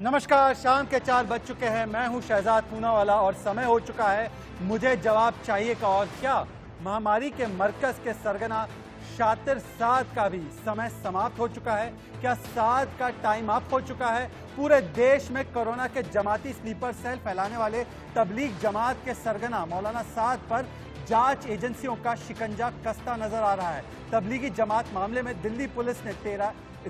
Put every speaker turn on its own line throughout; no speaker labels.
नमस्कार, शाम के 4 बज चुके हैं। मैं हूं शहजाद पूनावाला और समय हो चुका है मुझे जवाब चाहिए का। और क्या महामारी के मरकज के सरगना शातिर साद का भी समय समाप्त हो चुका है? क्या साद का टाइम अप हो चुका है? पूरे देश में कोरोना के जमाती स्लीपर सेल फैलाने वाले तबलीग जमात के सरगना मौलाना साद पर जांच एजेंसियों का शिकंजा कसता नजर आ रहा है। तबलीगी जमात मामले में दिल्ली पुलिस ने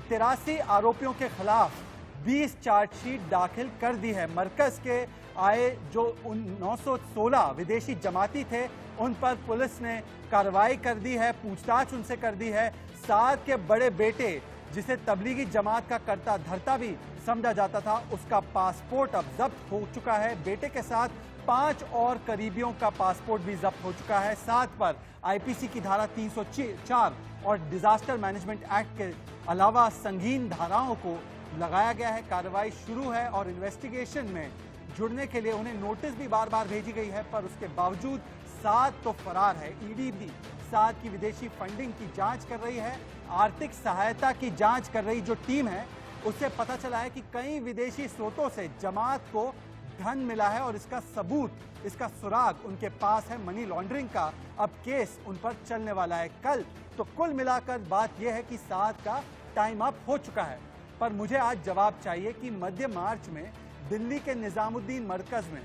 83 आरोपियों के खिलाफ 20 चार्जशीट दाखिल कर दी है। मरकज के आए जो 916 विदेशी जमाती थे उन पर पुलिस ने कार्रवाई कर दी है, पूछताछ उनसे कर दी है। साद के बड़े बेटे जिसे तबलीगी जमात का करता धरता भी समझा जाता था, उसका पासपोर्ट अब जब्त हो चुका है। बेटे के साथ 5 और करीबियों का पासपोर्ट भी जब्त हो चुका है। साद पर आईपीसी की धारा 304 और डिजास्टर मैनेजमेंट एक्ट के अलावा संगीन धाराओं को लगाया गया है। कार्रवाई शुरू है और इन्वेस्टिगेशन में जुड़ने के लिए उन्हें नोटिस भी बार बार भेजी गई है, पर उसके बावजूद साद तो फरार है। ईडी भी साद की विदेशी फंडिंग की जांच कर रही है, आर्थिक सहायता की जांच कर रही जो टीम है उससे पता चला है कि कई विदेशी स्रोतों से जमात को धन मिला है और इसका सबूत, इसका सुराग उनके पास है। मनी लॉन्ड्रिंग का अब केस उन पर चलने वाला है कल। तो कुल मिलाकर बात यह है कि साद का टाइम अप हो चुका है। पर मुझे आज जवाब चाहिए कि मध्य मार्च में दिल्ली के निजामुद्दीन मरकज में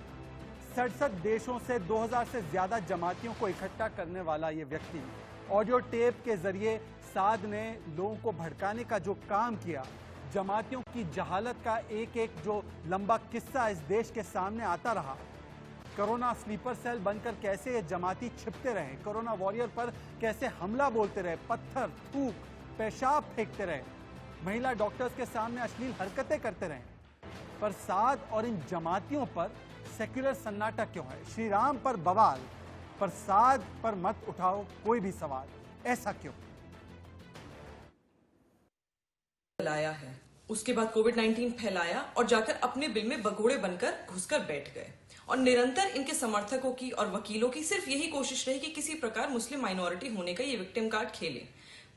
67 देशों से 2000 से ज्यादा जमातियों को इकट्ठा करने वाला ये व्यक्ति ऑडियो टेप के जरिए साद ने लोगों को भड़काने का जो काम किया, जमातियों की जहालत का एक एक जो लंबा किस्सा इस देश के सामने आता रहा, कोरोना स्लीपर सेल बनकर कैसे ये जमाती छिपते रहे, कोरोना वॉरियर पर कैसे हमला बोलते रहे, पत्थर, थूक, पेशाब फेंकते रहे, महिला डॉक्टर्स के सामने अश्लील हरकतें करते रहे, पर साद और इन जमातियों पर सेक्युलर सन्नाटा क्यों है? श्री राम पर बवाल, पर साद पर मत उठाओ कोई भी सवाल, ऐसा क्यों?
लाया है, उसके बाद कोविड-19 फैलाया और जाकर अपने बिल में बगोड़े बनकर घुसकर बैठ गए। और निरंतर इनके समर्थकों की और वकीलों की सिर्फ यही कोशिश रही कि किसी प्रकार मुस्लिम माइनॉरिटी होने का ये विक्टिम कार्ड खेले।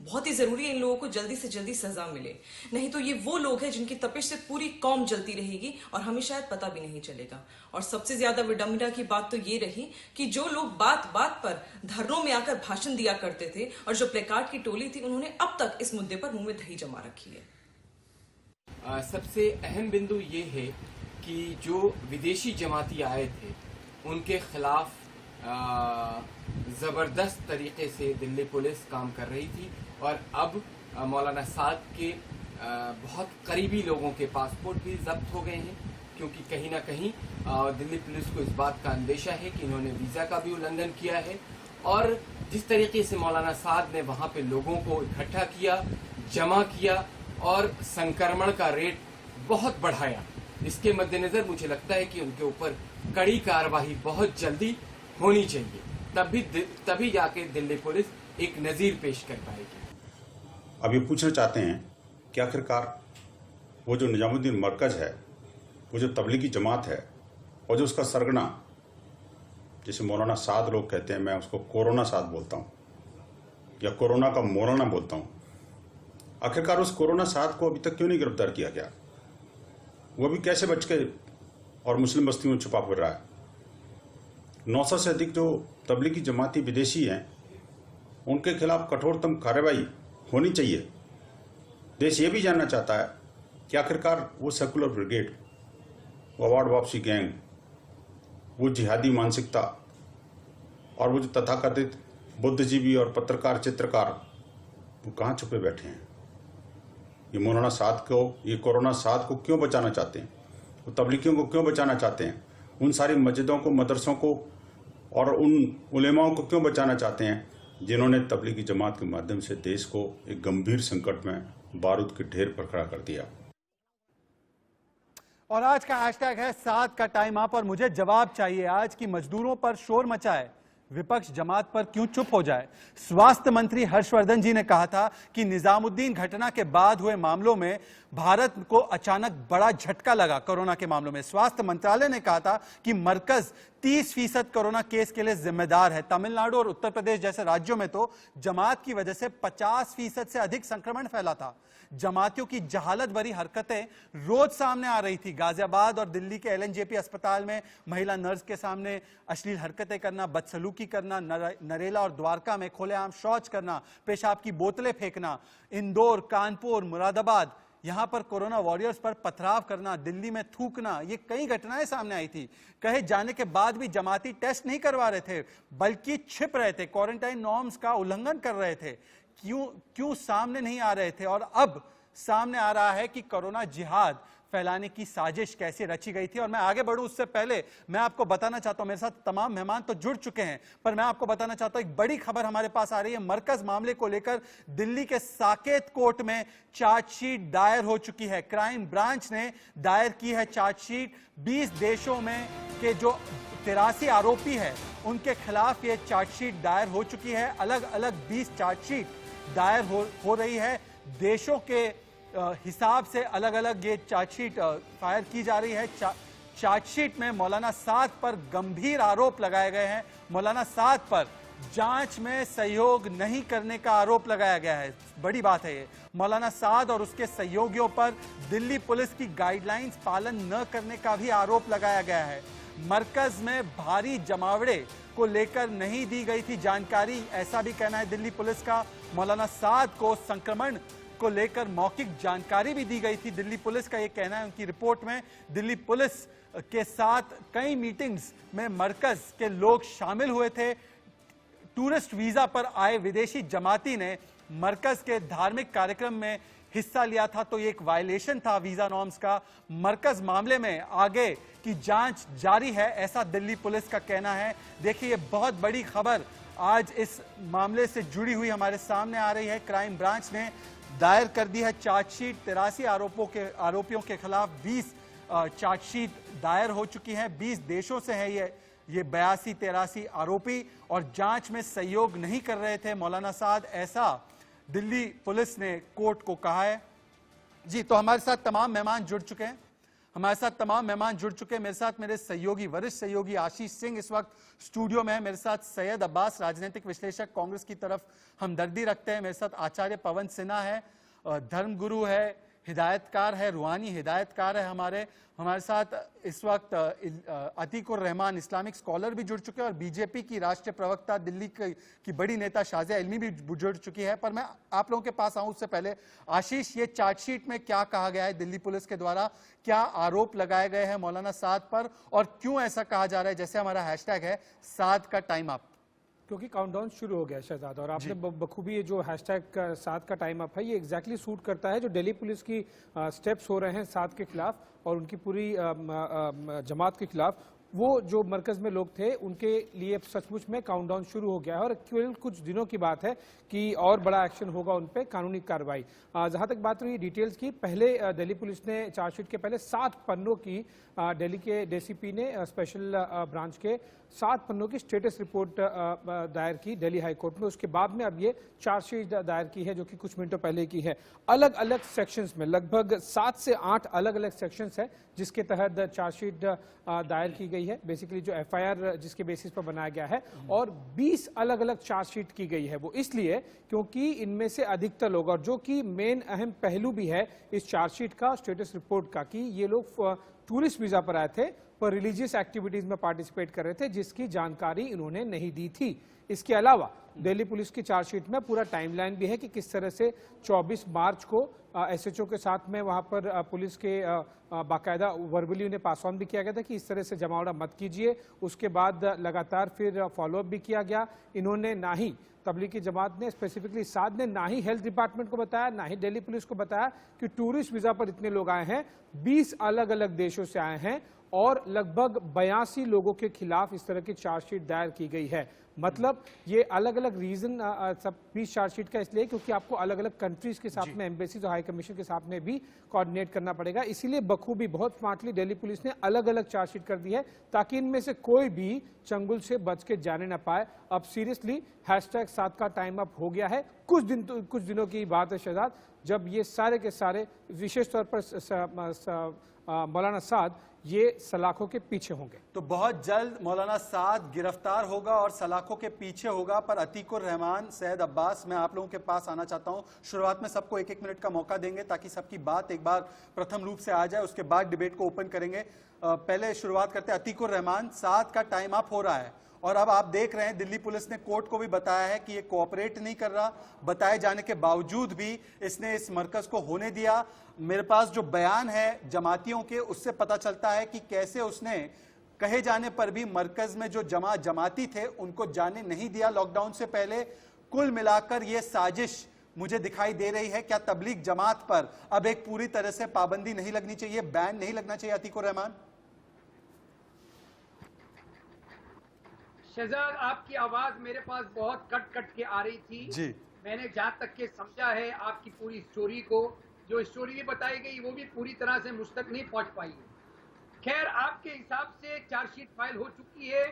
बहुत ही जरूरी है इन लोगों को जल्दी से जल्दी सजा मिले, नहीं तो ये वो लोग हैं जिनकी तपिश से पूरी कौम जलती रहेगी और हमें शायद पता भी नहीं चलेगा। और सबसे ज्यादा विडंबना की बात तो ये रही कि जो लोग बात बात पर धरनों में आकर भाषण दिया करते थे और जो प्लेकार्ड की टोली थी, उन्होंने अब तक इस मुद्दे पर मुंह में दही जमा रखी है।
सबसे अहम बिंदु ये है कि जो विदेशी जमाती आए थे उनके खिलाफ जबरदस्त तरीके से दिल्ली पुलिस काम कर रही थी और अब मौलाना साद के बहुत करीबी लोगों के पासपोर्ट भी जब्त हो गए हैं, क्योंकि कहीं ना कहीं दिल्ली पुलिस को इस बात का अंदेशा है कि इन्होंने वीजा का भी उल्लंघन किया है। और जिस तरीके से मौलाना साद ने वहां पे लोगों को इकट्ठा किया, जमा किया और संक्रमण का रेट बहुत बढ़ाया, इसके मद्देनजर मुझे लगता है कि उनके ऊपर कड़ी कार्रवाई बहुत जल्दी होनी चाहिए, तभी जाके दिल्ली पुलिस एक नजीर पेश कर पाएगी।
अब ये पूछना चाहते हैं कि आखिरकार वो जो निजामुद्दीन मरकज है, वो जो तबलीगी जमात है और जो उसका सरगना, जिसे मौलाना साद लोग कहते हैं, मैं उसको कोरोना साद बोलता हूँ या कोरोना का मौलाना बोलता हूँ, आखिरकार उस कोरोना साद को अभी तक क्यों नहीं गिरफ्तार किया गया? वो अभी कैसे बच के और मुस्लिम बस्तियों में छुपा फिर रहा है? 900 से अधिक जो तबलीगी जमाती विदेशी हैं उनके खिलाफ कठोरतम कार्रवाई होनी चाहिए। देश ये भी जानना चाहता है कि आखिरकार वो सेकुलर ब्रिगेड, वो अवार्ड वापसी गैंग, वो जिहादी मानसिकता और वो जो तथाकथित बुद्धिजीवी और पत्रकार, चित्रकार, वो कहाँ छुपे बैठे हैं? ये मौलाना साद को, ये कोरोना साद को क्यों बचाना चाहते हैं? वो तबलीगियों को क्यों बचाना चाहते हैं? उन सारी मस्जिदों को, मदरसों को और उन उलेमाओं को क्यों बचाना चाहते हैं जिन्होंने तबलीगी जमात के माध्यम से देश को एक गंभीर संकट में बारूद के ढेर पर खड़ा कर दिया?
और आज का हैशटैग है साद का टाइम अप और मुझे जवाब चाहिए। आज की मजदूरों पर शोर मचाए, विपक्ष जमात पर क्यों चुप हो जाए? स्वास्थ्य मंत्री हर्षवर्धन जी ने कहा था कि निजामुद्दीन घटना के बाद हुए मामलों में भारत को अचानक बड़ा झटका लगा। कोरोना के मामलों में स्वास्थ्य मंत्रालय ने कहा था कि मरकज 30% कोरोना केस के लिए जिम्मेदार है। तमिलनाडु और उत्तर प्रदेश जैसे राज्यों में तो जमात की वजह से 50% से अधिक संक्रमण फैला था। जमातियों की जहालत भरी हरकतें रोज सामने आ रही थी। गाजियाबाद और दिल्ली के एलएनजेपी अस्पताल में महिला नर्स के सामने अश्लील हरकतें करना, बदसलूकी करना, नरेला और द्वारका में खुलेआम शौच करना, पेशाब की बोतलें फेंकना, इंदौर, कानपुर, मुरादाबाद यहां पर कोरोना वॉरियर्स पर पथराव करना, दिल्ली में थूकना, ये कई घटनाएं सामने आई थी। कहे जाने के बाद भी जमाती टेस्ट नहीं करवा रहे थे, बल्कि छिप रहे थे, क्वारंटाइन नॉर्म्स का उल्लंघन कर रहे थे। क्यों सामने नहीं आ रहे थे? और अब सामने आ रहा है कि कोरोना जिहाद फैलाने की साजिश कैसे रची गई थी। और मैं आगे बढ़ूं उससे पहले मैं आपको बताना चाहता हूं, मेरे साथ तमाम मेहमान तो जुड़ चुके हैं, पर मैं आपको बताना चाहता हूं एक बड़ी खबर हमारे पास आ रही है। मरकज मामले को लेकर दिल्ली के साकेत कोर्ट में चार्जशीट दायर हो चुकी है। क्राइम ब्रांच ने दायर की है चार्जशीट। 20 देशों में के जो 83 आरोपी है उनके खिलाफ ये चार्जशीट दायर हो चुकी है। अलग अलग 20 चार्जशीट दायर हो रही है। देशों के हिसाब से अलग अलग ये चार्जशीट फायर की जा रही है। चार्जशीट में मौलाना साद पर गंभीर आरोप लगाए गए हैं। मौलाना साद पर जांच में सहयोग नहीं करने का आरोप लगाया गया है। बड़ी बात है ये। मौलाना साद और उसके सहयोगियों पर दिल्ली पुलिस की गाइडलाइंस पालन न करने का भी आरोप लगाया गया है। मरकज में भारी जमावड़े को लेकर नहीं दी गई थी जानकारी, ऐसा भी कहना है दिल्ली पुलिस का। मौलाना साद को संक्रमण को लेकर मौखिक जानकारी भी दी गई थी, दिल्ली पुलिस का ये कहना है उनकी रिपोर्ट में। दिल्ली पुलिस के साथ कई मीटिंग्स में मरकज के लोग शामिल हुए थे। टूरिस्ट वीजा पर आए विदेशी जमाती ने मरकज के धार्मिक कार्यक्रम में हिस्सा लिया था, तो ये एक वायलेशन था वीजा नॉर्म्स का। मरकज मामले में आगे की जांच जारी है, ऐसा दिल्ली पुलिस का कहना है। देखिए ये बहुत बड़ी खबर आज इस मामले से जुड़ी हुई हमारे सामने आ रही है। क्राइम ब्रांच ने दायर कर दी है चार्जशीट। 83 आरोपियों के खिलाफ 20 चार्जशीट दायर हो चुकी है। 20 देशों से है ये 82-83 आरोपी और जांच में सहयोग नहीं कर रहे थे मौलाना साद, ऐसा दिल्ली पुलिस ने कोर्ट को कहा है। जी, तो हमारे साथ तमाम मेहमान जुड़ चुके हैं। मेरे साथ मेरे सहयोगी, वरिष्ठ सहयोगी आशीष सिंह इस वक्त स्टूडियो में है। मेरे साथ सैयद अब्बास, राजनीतिक विश्लेषक, कांग्रेस की तरफ हमदर्दी रखते हैं। मेरे साथ आचार्य पवन सिन्हा है, धर्मगुरु है, हिदायतकार है, रूहानी हिदायतकार है। हमारे साथ इस वक्त अतीकुर रहमान इस्लामिक स्कॉलर भी जुड़ चुके हैं और बीजेपी की राष्ट्रीय प्रवक्ता दिल्ली की बड़ी नेता शाजिया इल्मी भी जुड़ चुकी है। पर मैं आप लोगों के पास आऊं उससे पहले आशीष, ये चार्जशीट में क्या कहा गया है दिल्ली पुलिस के द्वारा? क्या आरोप लगाए गए हैं मौलाना साद पर और क्यों ऐसा कहा जा रहा है, जैसे हमारा हैशटैग है साद का टाइम अप?
क्योंकि काउंटडाउन शुरू हो गया है शहजाद, और आपने बखूबी ये जो हैशटैग साद का टाइम अप है ये एग्जैक्टली सूट करता है जो दिल्ली पुलिस की स्टेप्स हो रहे हैं साद के खिलाफ और उनकी पूरी जमात के खिलाफ। वो जो मरकज में लोग थे उनके लिए सचमुच में काउंटडाउन शुरू हो गया है और केवल कुछ दिनों की बात है कि और बड़ा एक्शन होगा उन पे, कानूनी कार्रवाई। जहां तक बात रही डिटेल्स की, पहले दिल्ली पुलिस ने चार्जशीट के पहले 7 पन्नों की दिल्ली के डीसीपी ने स्पेशल ब्रांच के 7 पन्नों की स्टेटस रिपोर्ट दायर की दिल्ली हाई कोर्ट में। उसके बाद में अब ये चार्जशीट दायर की है जो कि कुछ मिनटों पहले की है। अलग अलग सेक्शंस में लगभग 7 से 8 अलग अलग सेक्शंस है जिसके तहत चार्जशीट दायर की गई है। बेसिकली जो एफआईआर जिसके बेसिस पर बनाया गया है और 20 अलग अलग चार्जशीट की गई है। वो इसलिए क्योंकि इनमें से अधिकतर लोग, और जो कि मेन अहम पहलू भी है इस चार्जशीट का, स्टेटस रिपोर्ट का, कि ये लोग टूरिस्ट वीजा पर आए थे पर रिलीजियस एक्टिविटीज में पार्टिसिपेट कर रहे थे जिसकी जानकारी इन्होंने नहीं दी थी। इसके अलावा दिल्ली पुलिस की चार्जशीट में पूरा टाइमलाइन भी है कि किस तरह से 24 मार्च को एसएचओ के साथ में वहां पर पुलिस के बाकायदा वर्बली उन्हें पास ऑन भी किया गया था कि इस तरह से जमावड़ा मत कीजिए। उसके बाद लगातार फिर फॉलोअप भी किया गया। इन्होंने ना ही तबलीगी जमात ने, स्पेसिफिकली साद ने, ना ही हेल्थ डिपार्टमेंट को बताया, ना ही दिल्ली पुलिस को बताया कि टूरिस्ट वीजा पर इतने लोग आए हैं, 20 अलग अलग देशों से आए हैं और लगभग 82 लोगों के खिलाफ इस तरह की चार्जशीट दायर की गई है। मतलब ये अलग अलग रीजन सब 20 चार्जशीट का इसलिए क्योंकि आपको अलग अलग कंट्रीज के साथ में, एम्बेसीज और हाई कमीशन के साथ में भी कोऑर्डिनेट करना पड़ेगा। इसीलिए बखूबी बहुत स्मार्टली दिल्ली पुलिस ने अलग अलग चार्जशीट कर दी है ताकि इनमें से कोई भी चंगुल से बच के जाने ना पाए। अब सीरियसली हैशटैग साद का टाइम अप हो गया है। कुछ दिनों की बात है शहजाद जब ये सारे के सारे विशेष तौर पर मौलाना साद ये सलाखों के पीछे होंगे।
तो बहुत जल्द मौलाना साद गिरफ्तार होगा और सलाखों के पीछे होगा। पर अतीकुर रहमान, सैयद अब्बास, मैं आप लोगों के पास आना चाहता हूं। शुरुआत में सबको एक एक मिनट का मौका देंगे ताकि सबकी बात एक बार प्रथम रूप से आ जाए, उसके बाद डिबेट को ओपन करेंगे। पहले शुरुआत करते हैं अतीकुर रहमान। साद का टाइम अप हो रहा है और अब आप देख रहे हैं दिल्ली पुलिस ने कोर्ट को भी बताया है कि ये कोऑपरेट नहीं कर रहा। बताए जाने के बावजूद भी इसने इस मरकज को होने दिया। मेरे पास जो बयान है जमातियों के, उससे पता चलता है कि कैसे उसने कहे जाने पर भी मरकज में जो जमाती थे उनको जाने नहीं दिया लॉकडाउन से पहले। कुल मिलाकर ये साजिश मुझे दिखाई दे रही है। क्या तबलीग जमात पर अब एक पूरी तरह से पाबंदी नहीं लगनी चाहिए, बैन नहीं लगना चाहिए अतीकुर रहमान?
शहजाद, आपकी आवाज मेरे पास बहुत कट कट के आ रही थी
जी।
मैंने जहाँ तक के समझा है आपकी पूरी स्टोरी को, जो स्टोरी भी बताई गई वो भी पूरी तरह से मुझ तक नहीं पहुंच पाई है। खैर, आपके हिसाब से चार्जशीट फाइल हो चुकी है,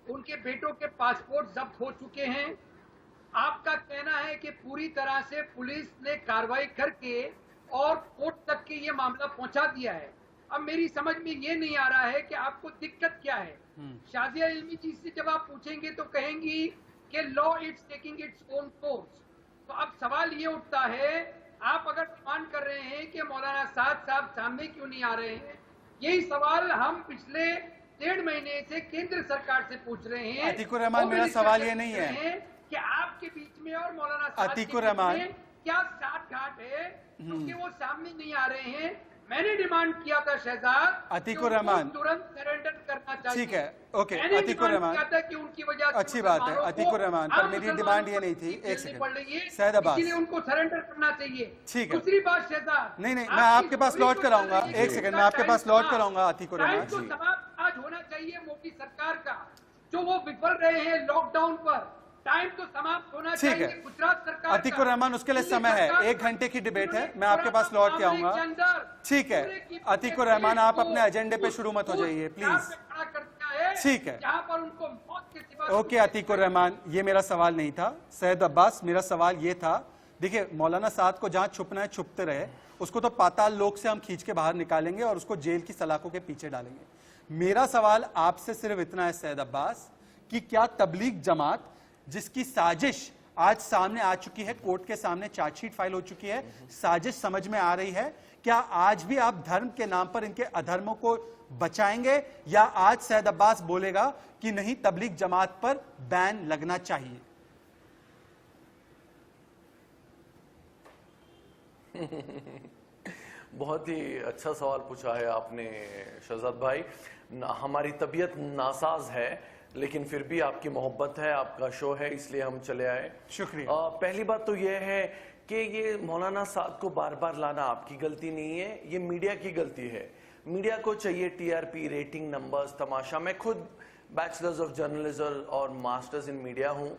उनके बेटों के पासपोर्ट जब्त हो चुके हैं। आपका कहना है कि पूरी तरह से पुलिस ने कार्रवाई करके और कोर्ट तक के ये मामला पहुंचा दिया है। अब मेरी समझ में ये नहीं आ रहा है कि आपको दिक्कत क्या है। शाजिया इल्मी जी से जब आप पूछेंगे तो कहेंगी कि law it's taking its own course. तो अब सवाल ये उठता है, आप अगर डिमांड कर रहे हैं कि मौलाना साद साहब सामने क्यों नहीं आ रहे हैं, यही सवाल हम पिछले 1.5 महीने से केंद्र सरकार से पूछ रहे हैं।
अतीकुर रहमान, मेरा सवाल ये नहीं है
कि आपके बीच में और मौलाना साद
अतीकुर
के बीच
रहमान
में क्या साठ घाट है क्योंकि वो सामने नहीं आ रहे हैं। मैंने डिमांड किया था शहजाद,
अतीकुर रहमान,
तुरंत सरेंडर करना चाहिए।
ठीक है, ओके
मैंने
अतीकुर
डिमांड
रहमान,
किया था कि उनकी वजह से
अच्छी बात है अतीकुर रहमान, पर मेरी डिमांड ये नहीं थी। एक सेकंड सैयद अब्बास,
इसलिए उनको सरेंडर करना चाहिए।
ठीक है।
दूसरी बात शहजाद,
नहीं मैं आपके पास लौट कर आऊंगा। एक सेकंड, मैं आपके पास लौट कर आऊंगा अतीकुर रहमान।
तो समाप्त आज होना चाहिए मोदी सरकार का, जो वो विफल रहे हैं लॉकडाउन पर। टाइम तो समाप्त होना
ठीक
चाहिए
है
गुजरात सरकार।
अतीकुर रहमान, उसके लिए समय है, 1 घंटे की डिबेट है, मैं आपके पास लौट के आऊंगा। ठीक है अतीकुर रहमान, आप अपने एजेंडे पे शुरू मत हो जाइए प्लीज। ठीक है,
जहां पर उनको मौत के सिवा
ओके अतीकुर रहमान, ये मेरा सवाल नहीं था। सैयद अब्बास, मेरा सवाल ये था, देखिए मौलाना साद को जहां छुपना है छुपते रहे, उसको तो पाताल लोक से हम खींच के बाहर निकालेंगे और उसको जेल की सलाखों के पीछे डालेंगे। मेरा सवाल आपसे सिर्फ इतना है सैयद अब्बास कि क्या तबलीग जमात, जिसकी साजिश आज सामने आ चुकी है, कोर्ट के सामने चार्जशीट फाइल हो चुकी है, साजिश समझ में आ रही है, क्या आज भी आप धर्म के नाम पर इनके अधर्मों को बचाएंगे, या आज सैयद अब्बास बोलेगा कि नहीं तबलीग जमात पर बैन लगना चाहिए?
बहुत ही अच्छा सवाल पूछा है आपने शहजाद भाई। हमारी तबीयत नासाज है, लेकिन फिर भी आपकी मोहब्बत है, आपका शो है, इसलिए हम चले आए।
शुक्रिया।
पहली बात तो यह है कि ये मौलाना साद को बार बार लाना आपकी गलती नहीं है, ये मीडिया की गलती है। मीडिया को चाहिए टीआरपी, रेटिंग, नंबर्स, तमाशा। मैं खुद बैचलर्स ऑफ जर्नलिज्म और मास्टर्स इन मीडिया हूँ,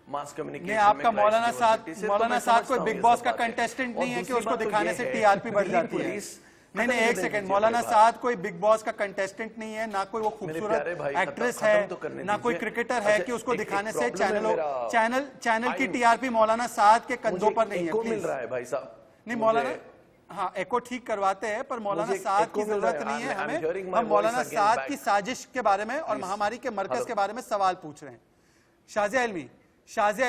मास कम्युनिकेशन।
आपका मौलाना साद कोई बिग बॉस का कंटेस्टेंट नहीं है कि उसको दिखाने से टीआरपी बढ़ जाती है। नहीं एक सेकंड, मौलाना साद कोई बिग बॉस का कंटेस्टेंट नहीं है, ना कोई वो खूबसूरत एक्ट्रेस है, ना कोई क्रिकेटर है कि उसको दिखाने से चैनल की टीआरपी मौलाना साद के कंधों पर नहीं है।
मिल रहा है भाई साहब,
नहीं मौलाना, हाँ एको ठीक करवाते हैं, पर मौलाना साद की जरूरत नहीं है हमें। हम मौलाना साद की साजिश के बारे में और महामारी के मरकज के बारे में सवाल पूछ रहे हैं। शाजिया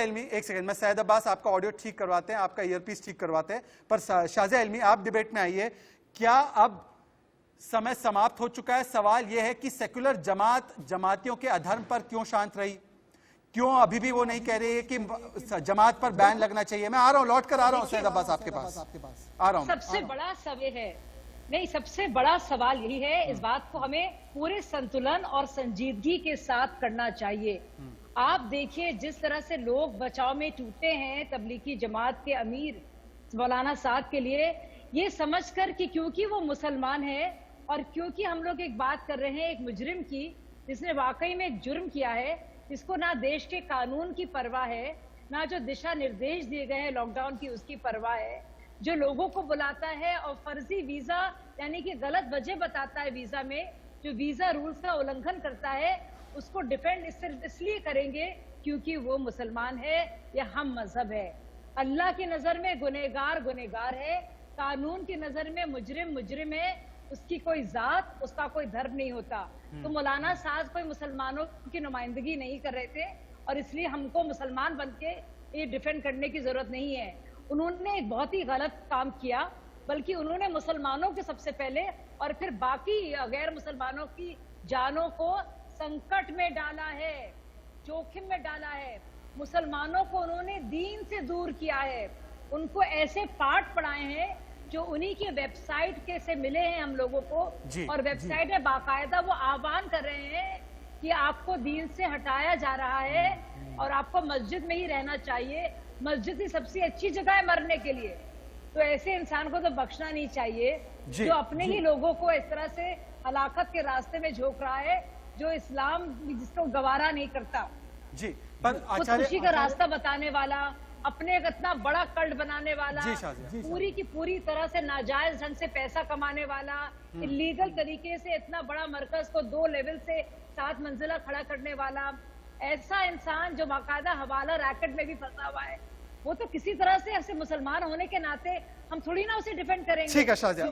इल्मी, एक सेकंड, मैं सैयद अब्बास आपका ऑडियो ठीक करवाते हैं, आपका ईयरपीस ठीक करवाते हैं, पर शाजिया इल्मी आप डिबेट में आइए। क्या अब समय समाप्त हो चुका है? सवाल यह है कि सेक्युलर जमातियों के अधर्म पर क्यों शांत रही, क्यों अभी भी वो नहीं कह रही है कि जमात पर बैन लगना चाहिए? मैं आ रहा हूं, लौट कर आ रहा हूं सैयद अब्बास आपके पास आ रहा हूं।
सबसे बड़ा सवाल है, नहीं सबसे बड़ा सवाल यही है, इस बात को हमें पूरे संतुलन और संजीदगी के साथ करना चाहिए। आप देखिए जिस तरह से लोग बचाव में टूटे हैं तबलीगी जमात के अमीर मौलाना साद के लिए, ये समझकर कि क्योंकि वो मुसलमान है और क्योंकि हम लोग एक बात कर रहे हैं एक मुजरिम की जिसने वाकई में एक जुर्म किया है, जिसको ना देश के कानून की परवाह है, ना जो दिशा निर्देश दिए गए हैं लॉकडाउन की उसकी परवाह है, जो लोगों को बुलाता है और फर्जी वीजा यानी कि गलत वजह बताता है वीजा में, जो वीजा रूल्स का उल्लंघन करता है, उसको डिफेंड इसलिए करेंगे क्योंकि वो मुसलमान है या हम मजहब है। अल्लाह की नजर में गुनहगार गुनहगार है, कानून की नजर में मुजरिम मुजरिम है, उसकी कोई जात, उसका कोई धर्म नहीं होता। तो मौलाना साहब कोई मुसलमानों की नुमाइंदगी नहीं कर रहे थे और इसलिए हमको मुसलमान बनके ये डिफेंड करने की जरूरत नहीं है। उन्होंने एक बहुत ही गलत काम किया, बल्कि उन्होंने मुसलमानों के सबसे पहले और फिर बाकी गैर मुसलमानों की जानों को संकट में डाला है, जोखिम में डाला है। मुसलमानों को उन्होंने दीन से दूर किया है, उनको ऐसे पाठ पढ़ाए हैं जो उन्हीं के वेबसाइट के से मिले हैं हम लोगों को, और वेबसाइट में बाकायदा वो आह्वान कर रहे हैं कि आपको दीन से हटाया जा रहा है और आपको मस्जिद में ही रहना चाहिए। मस्जिद ही सबसे अच्छी जगह है मरने के लिए। तो ऐसे इंसान को तो बख्शना नहीं चाहिए जो अपने ही लोगों को इस तरह से हलाकत के रास्ते में झोंक रहा है, जो इस्लाम जिसको गवारा नहीं करता।
जी, पर
खुदकुशी का रास्ता बताने वाला, अपने एक इतना बड़ा कल्ट बनाने वाला, पूरी की पूरी तरह से नाजायज ढंग से पैसा कमाने वाला, इलीगल तरीके से इतना बड़ा मरकज को 2 लेवल से 7 मंजिला खड़ा करने वाला, ऐसा इंसान जो बाकायदा हवाला रैकेट में भी फंसा हुआ है, वो तो किसी तरह से ऐसे मुसलमान होने के नाते हम थोड़ी ना उसे डिफेंड करेंगे।
ठीक है शाजिया,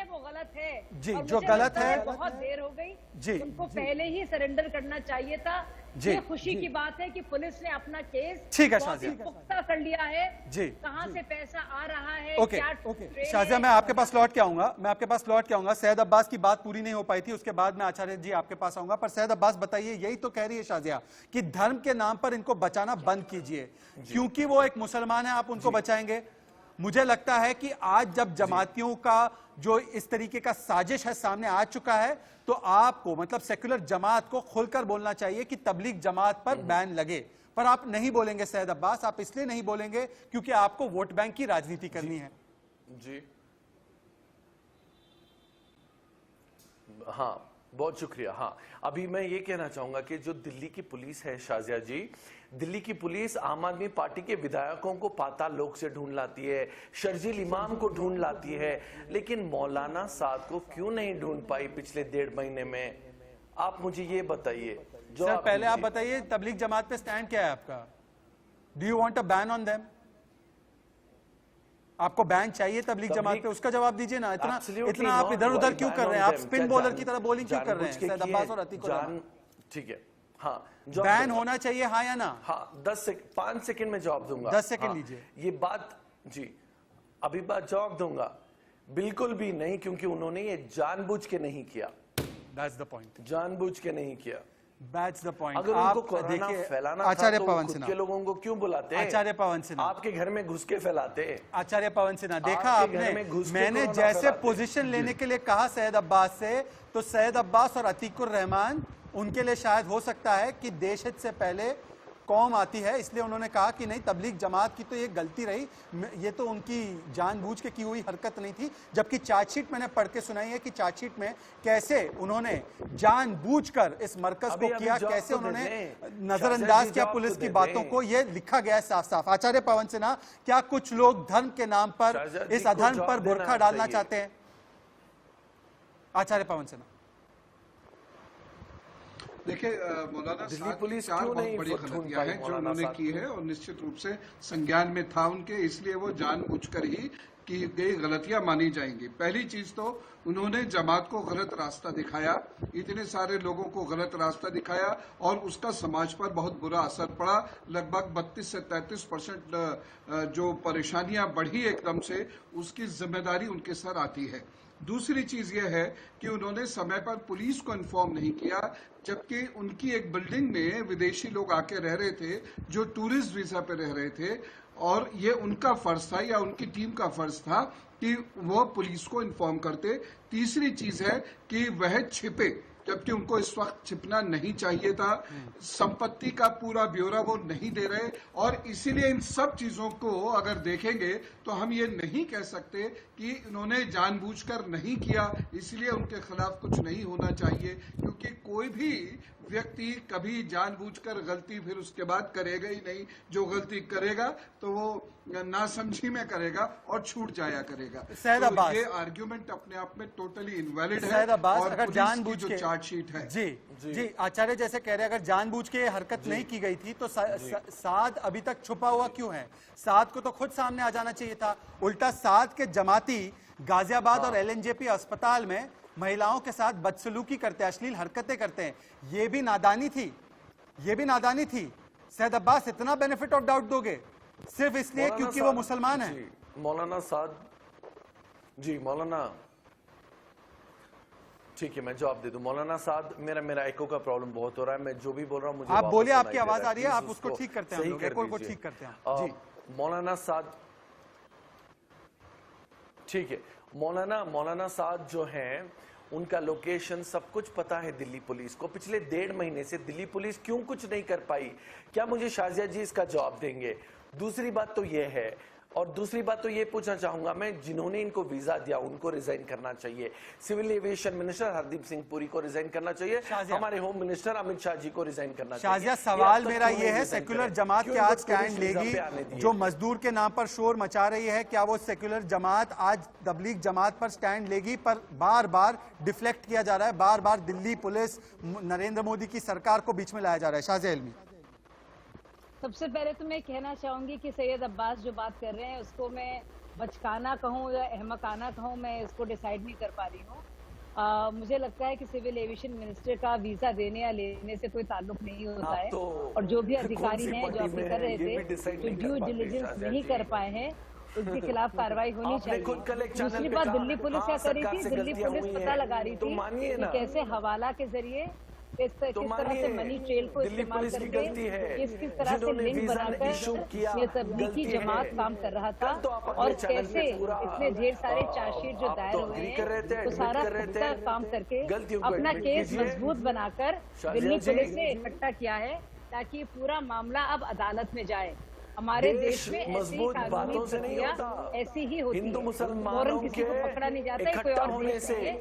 वो गलत है
जी,
और
जो
मुझे
गलत
लगता
है
बहुत देर हो गई
जी,
उनको पहले ही सरेंडर करना चाहिए था। ये खुशी की बात है कि पुलिस ने अपना केस
ठीक है
बहुत ही
शाजिया,
पुख्ता कर लिया है
जी,
कहाँ से पैसा आ रहा है,
ओके
क्या
ओके
ट्रेन
शाजिया,
है।
मैं आपके पास लौट के आऊंगा। सैयद अब्बास की बात पूरी नहीं हो पाई थी, उसके बाद मैं आचार्य जी आपके पास आऊंगा। पर सैयद अब्बास बताइए, यही तो कह रही है शाजिया कि धर्म के नाम पर इनको बचाना बंद कीजिए, क्योंकि वो एक मुसलमान है, आप उनको बचाएंगे। मुझे लगता है कि आज जब जमातियों का जो इस तरीके का साजिश है सामने आ चुका है, तो आपको मतलब सेक्युलर जमात को खुलकर बोलना चाहिए कि तबलीग जमात पर बैन लगे। पर आप नहीं बोलेंगे सैयद अब्बास, आप इसलिए नहीं बोलेंगे क्योंकि आपको वोट बैंक की राजनीति करनी है।
जी हाँ, बहुत शुक्रिया। हाँ, अभी मैं ये कहना चाहूंगा कि जो दिल्ली की पुलिस है शाजिया जी, दिल्ली की पुलिस आम आदमी पार्टी के विधायकों को पाताल लोक से ढूंढ लाती है, शर्जील इमाम को ढूंढ लाती है, लेकिन मौलाना साद को क्यों नहीं ढूंढ पाई पिछले 1.5 महीने में? आप मुझे ये बताइए।
सर पहले आप बताइए, तबलीग जमात पे स्टैंड क्या है आपका? Do you want a ban on them? आपको बैन चाहिए तबलीग जमात पे? उसका जवाब दीजिए ना। इतना आप इधर उधर क्यों कर रहे हैं? आप स्पिन बॉलर की तरह बॉलिंग क्यों कर रहे हैं सैयद अब्बास और अतीक रहमान?
ठीक है, हाँ,
बैन होना चाहिए, हाँ या ना?
हाँ, 5 सेकंड में जवाब दूंगा।
10 सेकंड लीजिए।
ये बात जी, अभी बात जवाब दूंगा। बिल्कुल भी नहीं, क्योंकि उन्होंने ये जानबूझ के नहीं किया।
That's the point.
जानबूझ के नहीं किया।
That's the point.
अगर उनको कोरोना फैलाना
आचार्य
था,
पवन
तो
सिन्हा,
खुद के लोगों को क्यों बुलाते?
आचार्य पवन सिन्हा,
आपके घर में घुस के फैलाते।
आचार्य पवन सिन्हा, देखा
आपके घर
आपने,
में घुस के
मैंने
कोरोना
जैसे
फैलाते।
पोजीशन लेने के लिए कहा सैयद अब्बास से, तो सैयद अब्बास और अतीकुर रहमान उनके लिए शायद हो सकता है कि देश हित से पहले कौम आती है, इसलिए उन्होंने कहा कि नहीं, तबलीग जमात की तो ये गलती रही, ये तो उनकी जानबूझ के की हुई हरकत नहीं थी। जबकि चार्जशीट मैंने पढ़ के सुनाई है कि चार्जशीट में कैसे उन्होंने जानबूझकर इस मरकज को किया, कैसे उन्होंने नजरअंदाज किया पुलिस की बातों को, ये लिखा गया है साफ साफ। आचार्य पवन सिन्हा, क्या कुछ लोग धर्म के नाम पर, इस अधर्म पर बुर्खा डालना चाहते हैं? आचार्य पवन सिन्हा,
देखिए मौलाना
दिल्ली पुलिस
4
क्यों
बहुत
नहीं
बड़ी
ढूंढ
गलतियां
पाई
हैं जो
मौलाना
उन्होंने
साहब
की
को?
है, और निश्चित रूप से संज्ञान में था उनके, इसलिए वो जानबूझकर ही की गई गलतियां मानी जाएंगी। पहली चीज तो उन्होंने जमात को गलत रास्ता दिखाया, इतने सारे लोगों को गलत रास्ता दिखाया और उसका समाज पर बहुत बुरा असर पड़ा। लगभग 32 से 33% जो परेशानियां बढ़ी एकदम से, उसकी जिम्मेदारी उनके सर आती है। दूसरी चीज यह है कि उन्होंने समय पर पुलिस को इन्फॉर्म नहीं किया, जबकि उनकी एक बिल्डिंग में विदेशी लोग आके रह रहे थे जो टूरिस्ट वीजा पे रह रहे थे, और ये उनका फर्ज था या उनकी टीम का फर्ज था कि वो पुलिस को इन्फॉर्म करते। तीसरी चीज है कि वह छिपे, जबकि उनको इस वक्त छिपना नहीं चाहिए था। संपत्ति का पूरा ब्यौरा वो नहीं दे रहे, और इसीलिए इन सब चीजों को अगर देखेंगे तो हम ये नहीं कह सकते कि उन्होंने जानबूझकर नहीं किया, इसलिए उनके खिलाफ कुछ नहीं होना चाहिए, क्योंकि कोई भी व्यक्ति कभी जानबूझकर गलती फिर उसके बाद करेगा ही नहीं। जो गलती करेगा तो वो नासमझी में करेगा और छूट जाया करेगा।
सैयद
तो
अब्बास,
ये आर्ग्यूमेंट अपने आप में टोटली इनवैलिड है।
सैयद अब्बास,
और
अगर
पुलिस
जानबूझ
की जो
के
चार्जशीट है
जी आचार्य जैसे कह रहे हैं, अगर जानबूझ के हरकत नहीं की गई थी तो साद अभी तक छुपा हुआ क्यों है? साद को तो खुद सामने आ जाना चाहिए था। उल्टा साद के जमाती गाजियाबाद और एलएनजेपी अस्पताल में महिलाओं के साथ बदसलूकी करते हैं, अश्लील हरकतें करते हैं। ये भी नादानी थी, ये भी नादानी थी। सैयद अब्बास, इतना बेनिफिट ऑफ डाउट दोगे सिर्फ इसलिए क्योंकि वो मुसलमान है?
मौलाना साद जी, मौलाना ठीक है, मैं जवाब दे दूं। मौलाना साद, मेरा एको का प्रॉब्लम बहुत हो रहा है। मैं जो भी बोल रहा हूं मुझे
आप
वापस
बोलिए,
सुनाई
आपकी
दे रहा
आवाज आ रही है,
प्लीज
आप उसको ठीक करते हैं,
सही
हम लोग
कर
एको को
दीजिए।
ठीक करते हैं जी।
मौलाना साद, ठीक है, मौलाना साद जो हैं उनका लोकेशन सब कुछ पता है दिल्ली पुलिस को। पिछले 1.5 महीने से दिल्ली पुलिस क्यों कुछ नहीं कर पाई? क्या मुझे शाजिया जी इसका जवाब देंगे? दूसरी बात तो ये है, और दूसरी बात तो ये पूछना चाहूंगा मैं, जिन्होंने इनको वीजा दिया उनको रिजाइन करना चाहिए। Civil aviation minister Hardeep Singh Puri को रिजाइन करना चाहिए, हमारे होम मिनिस्टर अमित शाह जी को रिजाइन करना चाहिए।
शाजिया, सवाल मेरा ये है, सेक्युलर जमात क्या आज स्टैंड लेगी जो मजदूर के नाम पर शोर मचा रही है? क्या वो सेक्युलर जमात आज तबलीग जमात पर स्टैंड लेगी? पर बार बार डिफ्लेक्ट किया जा रहा है, बार बार दिल्ली पुलिस, नरेंद्र मोदी की सरकार को बीच में लाया जा रहा है। शाजिया इल्मी,
सबसे पहले तो मैं कहना चाहूंगी कि सैयद अब्बास जो बात कर रहे हैं उसको मैं बचकाना कहूं या अहमकाना कहूं, मैं इसको डिसाइड नहीं कर पा रही हूं। मुझे लगता है कि सिविल एविएशन मिनिस्टर का वीजा देने या लेने से कोई ताल्लुक नहीं होता है, और जो भी अधिकारी हैं जो अभी कर रहे थे, जो ड्यू डिलिजेंस नहीं कर पाए हैं, उसके खिलाफ कार्रवाई होनी चाहिए। दूसरी बात, दिल्ली पुलिस क्या कर रही थी? दिल्ली पुलिस पता लगा रही थी कि कैसे हवाला के जरिए किस तरह से मनी ट्रेल को इस्तेमाल करके किस तरह से लिंक बनाकर ये तबलीगी जमात काम कर रहा था, और कैसे इतने ढेर सारे चार्जशीट जो दायर हुए हैं तो सारा काम करके अपना केस मजबूत बनाकर दिल्ली पुलिस ने इकट्ठा किया है ताकि पूरा मामला अब अदालत में जाए। हमारे देश में ऐसी ही कानूनी प्रक्रिया ऐसी ही होती है। फौरन किसी को पकड़ा नहीं जाता है, कोई और देश है,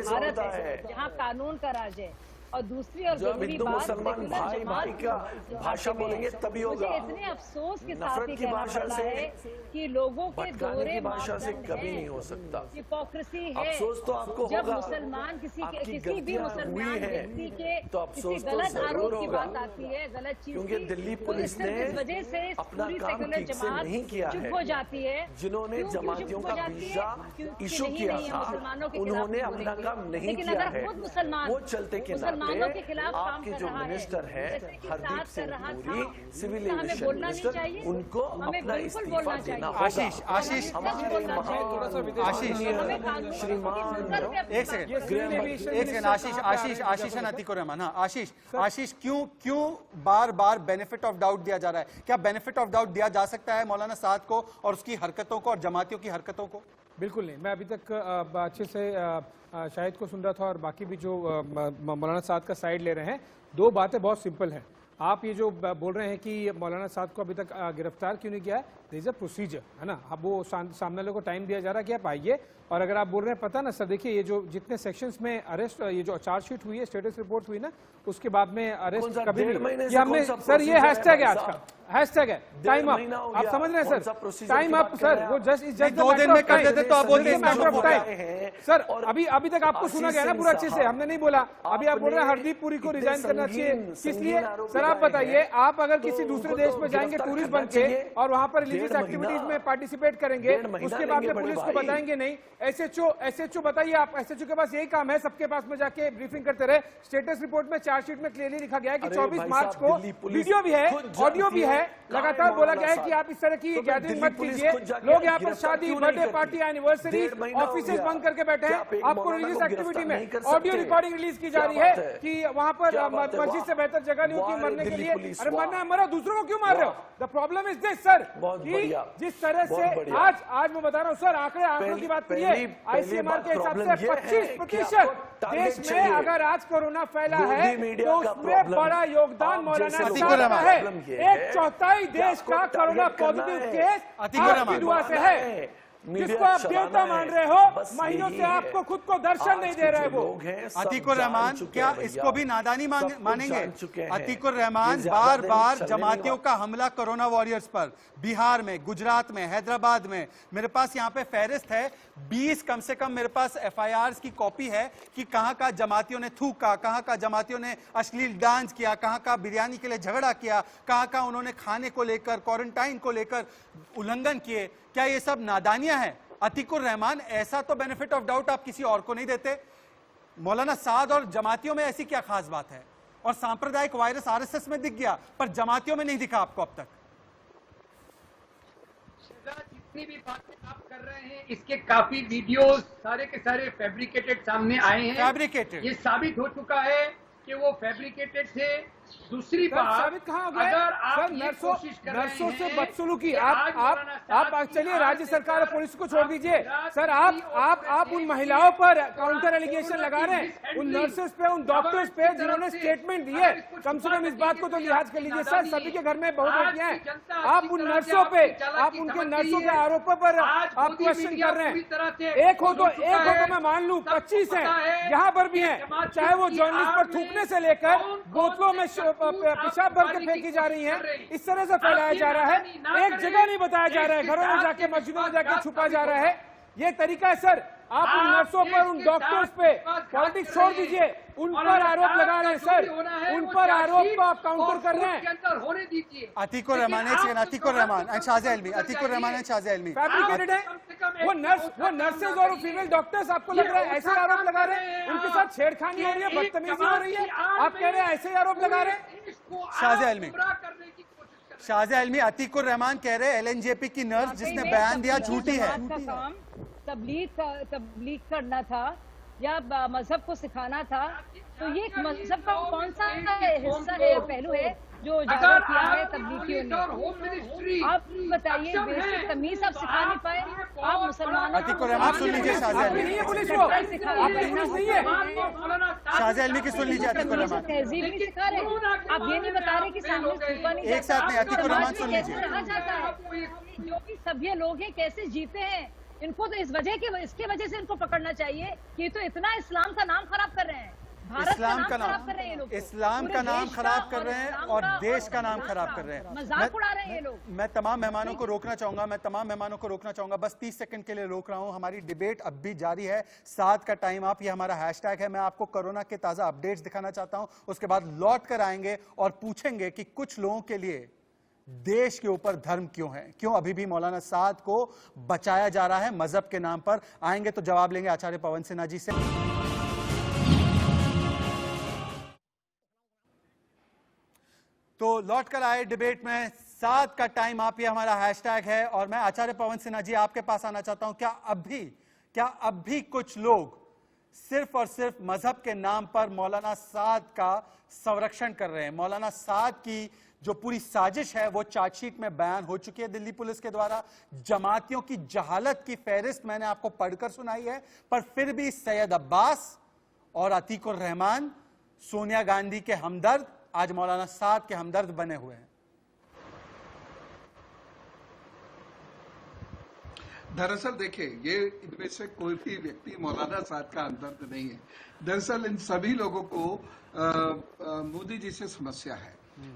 भारत है जहाँ कानून का राज है। और दूसरी और जरूरी बात,
भाई भाई का भाषा बोलेंगे तभी होगा।
मुझे इतने अफसोस के साथ ही कहना पड़ रहा है कि लोगों के दोहरे
भाषा से कभी नहीं हो सकता।
हिपोक्रेसी है।
अफसोस तो आपको
जब
होगा,
मुसलमान किसी भी मुसलमान व्यक्ति के
तो
किसी गलत आरोप की बात आती है, गलत चीज
क्योंकि दिल्ली पुलिस ने
इस वजह से
अपना
पूरी
काम
सेक्युलर
ठीक से
जमात
नहीं किया है।
चुप हो जाती है।
जिन्होंने जमातियों का वीजा इशू किया था उन्होंने अपना काम नहीं किया है।
खुद मुसलमान
वो चलते के
मुसलमानों के खिलाफ
आपके जो मिनिस्टर है Hardeep Singh Puri, civil aviation minister, उनको अपना इस्तीफा देना होगा।
आशीष श्रीमान, एक सेकंड, आशीष अतीकुर रहमान। हाँ आशीष, क्यों बार बार बेनिफिट ऑफ डाउट दिया जा रहा है? क्या बेनिफिट ऑफ डाउट दिया जा सकता है मौलाना साद को और उसकी हरकतों को और जमातियों की हरकतों को?
बिल्कुल नहीं। मैं अभी तक अच्छे से शाहिद को सुन रहा था और बाकी भी जो मौलाना साद का साइड ले रहे हैं। दो बातें बहुत सिंपल हैं। आप ये जो बोल रहे हैं कि मौलाना साद को अभी तक गिरफ्तार क्यों नहीं किया है, देयर इज अ प्रोसीजर, है ना। अब वो सामने वालों को टाइम दिया जा रहा है कि आप आइए। और अगर आप बोल रहे हैं, पता ना सर, देखिए ये जो जितने सेक्शंस में अरेस्ट, ये जो चार्जशीट हुई है, स्टेटस रिपोर्ट हुई ना, उसके बाद में अरेस्ट कभी भी ये हमने सर, ये हैशटैग है आज का, हैशटैग है टाइम अप। आप समझ रहे हैं सर, टाइम अप सर, वो जस्ट
2 दिन में कर देते तो आप बोलते हैं
मैटर ऑफ टाइम। सर अभी तक आपको सुना गया ना पूरा अच्छे से, हमने नहीं बोला। अभी आप बोल रहे हैं हरदीप पुरी को रिजाइन करना चाहिए, किस लिए? सर आप बताइए, आप अगर किसी दूसरे देश में जाएंगे टूरिस्ट बन के और वहां पर रिलीजियस एक्टिविटीज में पार्टिसिपेट करेंगे, उसके बाद में पुलिस को बताएंगे नहीं। एसएचओ बताइए, आप एसएचओ के पास यही काम है, सबके पास में जाके ब्रीफिंग करते रहे। स्टेटस रिपोर्ट में, चार्जशीट में क्लियरली लिखा गया है कि 24 मार्च को वीडियो भी है, ऑडियो भी है, लगातार बोला गया है कि आप इस तरह की गैदरिंग मत कीजिए। लोग यहाँ पर शादी, बर्थडे पार्टी, एनिवर्सरी, ऑफिस बंद करके बैठे हैं। आपको रिलीजियस एक्टिविटी में ऑडियो रिकॉर्डिंग रिलीज की जा रही है कि वहां पर मस्जिद से बेहतर जगह नहीं होती मरने के लिए। अरे मरना है मरो, दूसरों को क्यों मार रहे हो? The problem is this sir, जिस तरह से आज मैं बता रहा हूँ सर, आंकड़ों की बात करिए, आईसीएमआर के हिसाब से 25% देश में अगर आज कोरोना फैला है तो उसमें बड़ा योगदान मौलाना साद का है। 1/4 देश का कोरोना पॉजिटिव केस आपकी दुआ से है। जिसको आप देवता मान रहे हो, महीनों से आपको खुद को दर्शन नहीं दे रहे वो।
अतीकुर रहमान, क्या इसको भी नादानी मानेंगे? अतीकुर रहमान बार बार जमातियों का हमला कोरोना वॉरियर्स पर, बिहार में, गुजरात में, हैदराबाद में, मेरे पास यहाँ पे फहरिस्त है 20 कम से कम मेरे पास FIRs की कॉपी है कि कहाँ का जमातियों ने थूका, कहाँ का जमातियों ने अश्लील डांस किया, कहाँ का बिरयानी के लिए झगड़ा किया, कहाँ का उन्होंने खाने को लेकर, क्वारंटाइन को लेकर उल्लंघन किए। क्या ये सब नादानियां हैं? अतीकुर रहमान, ऐसा तो बेनिफिट ऑफ डाउट आप किसी और को नहीं देते। मौलाना साद और जमातियों में ऐसी क्या खास बात है? और सांप्रदायिक वायरस RSS में दिख गया पर जमातियों में नहीं दिखा आपको अब तक।
जितनी भी बातें आप कर रहे हैं, इसके काफी वीडियोस सारे के सारे फैब्रिकेटेड सामने आए हैं।
फैब्रिकेटेड,
ये साबित हो चुका है कि वो फैब्रिकेटेड थे। दूसरी बात,
साबित कहाँ हो गया?
अगर आप
सर,
ये कोशिश कर रहे
नर्सों से
हैं
बदसलूकी,
कि
आप चलिए राज्य सरकार और पुलिस को छोड़ दीजिए। सर, आप उन महिलाओं पर काउंटर एलिगेशन लगा रहे हैं, उन नर्सेस पे, उन डॉक्टर्स पे जिन्होंने स्टेटमेंट दिए। कम से कम इस बात को तो लिहाज कर लीजिए सर, सभी के घर में बहुत बेटियां हैं। आप उन नर्सों पे, आप उनके नर्सों के आरोपों पर आप क्वेश्चन कर रहे हैं। एक हो तो मैं मान लूं 25 है, यहाँ पर भी है, चाहे वो जर्नलिस्ट पर थूकने से लेकर बोतलों में पेशाब भर के फेंकी जा रही है, इस तरह से फैलाया जा रहा है। एक जगह नहीं बताया जा रहा है, घरों में जाके, मस्जिदों में जाके छुपा जा रहा है। ये तरीका है सर। आप उन नर्सों पर, उन डॉक्टर्स पे पॉलिटिक्स छोड़ दीजिए, उन पर आरोप लगा रहे हैं सर, उन पर आरोप को आप काउंटर कर रहे हैं।
होने दीजिए।
Atiqur Rahman, Atiqur Rahman and Shazia Ilmi, Atiqur Rahman and Shazia Ilmi
fabricated है। वो नर्सेज और फीमेल डॉक्टर्स आपको लग रहा है ऐसे आरोप लगा रहे हैं, उनके साथ छेड़खानी हो रही है, बदतमीजी हो रही है, आप कह रहे हैं ऐसे आरोप लगा रहे हैं।
शाज़िया इल्मी, शाज़िया इल्मी, अतीकुर रहमान कह रहे हैं LNJP की नर्स जिसने बयान दिया झूठी है।
तबलीग करना था या मजहब को सिखाना था, तो ये मजहब का कौन सा हिस्सा है, पहलू है जो उजागर किया है तबलीगियों ने? आप बताइए, बेसिक तमीज आप सिखा नहीं पाए? आप मुसलमानों
अतीकुर रहमान सुन लीजिए, शाज़िया इल्मी, शाज़िया इल्मी की सुन लीजिए। अतीकुर रहमान
तहजीब नहीं सिखा रहे, आप ये नहीं बता रहे कि सामने छुपा नहीं
एक साथ नहीं, अतीकुर रहमान सुन लीजिए।
कहा जाता है जो भी सभ्य लोग हैं कैसे जीते हैं, इनको तो इसके वजह से इनको पकड़ना चाहिए कि ये तो इतना इस्लाम का नाम खराब कर रहे हैं,
इस्लाम का नाम खराब कर रहे हैं, इस्लाम का नाम खराब कर रहे हैं और देश का नाम खराब कर रहे हैं।
मजाक उड़ा रहे हैं ये लोग।
मैं तमाम मेहमानों को रोकना चाहूंगा, बस 30 सेकंड के लिए रोक रहा हूं। हमारी डिबेट अब भी जारी है, 7 का टाइम आप, ये हमारा हैशटैग है। मैं आपको कोरोना के ताजा अपडेट्स दिखाना चाहता हूं, उसके बाद लौट कर आएंगे और पूछेंगे कि कुछ लोगों के लिए देश के ऊपर धर्म क्यों है, क्यों अभी भी मौलाना साद को बचाया जा रहा है मजहब के नाम पर। आएंगे तो जवाब लेंगे आचार्य पवन सिन्हा जी से। तो लौट कर आए डिबेट में, 7 का टाइम आप, ये हमारा हैशटैग है और मैं आचार्य पवन सिन्हा जी आपके पास आना चाहता हूं। क्या अब भी कुछ लोग सिर्फ और सिर्फ मजहब के नाम पर मौलाना साद का संरक्षण कर रहे हैं? मौलाना साद की जो पूरी साजिश है वो चार्जशीट में बयान हो चुकी है दिल्ली पुलिस के द्वारा। जमातियों की जहालत की फहरिस्त मैंने आपको पढ़कर सुनाई है, पर फिर भी सैयद अब्बास और अतीकुर रहमान सोनिया गांधी के हमदर्द आज मौलाना साद के हमदर्द बने हुए हैं।
दरअसल देखिए, ये इनमें से कोई भी व्यक्ति मौलाना साद का हमदर्द नहीं है। दरअसल इन सभी लोगों को मोदी जी से समस्या है।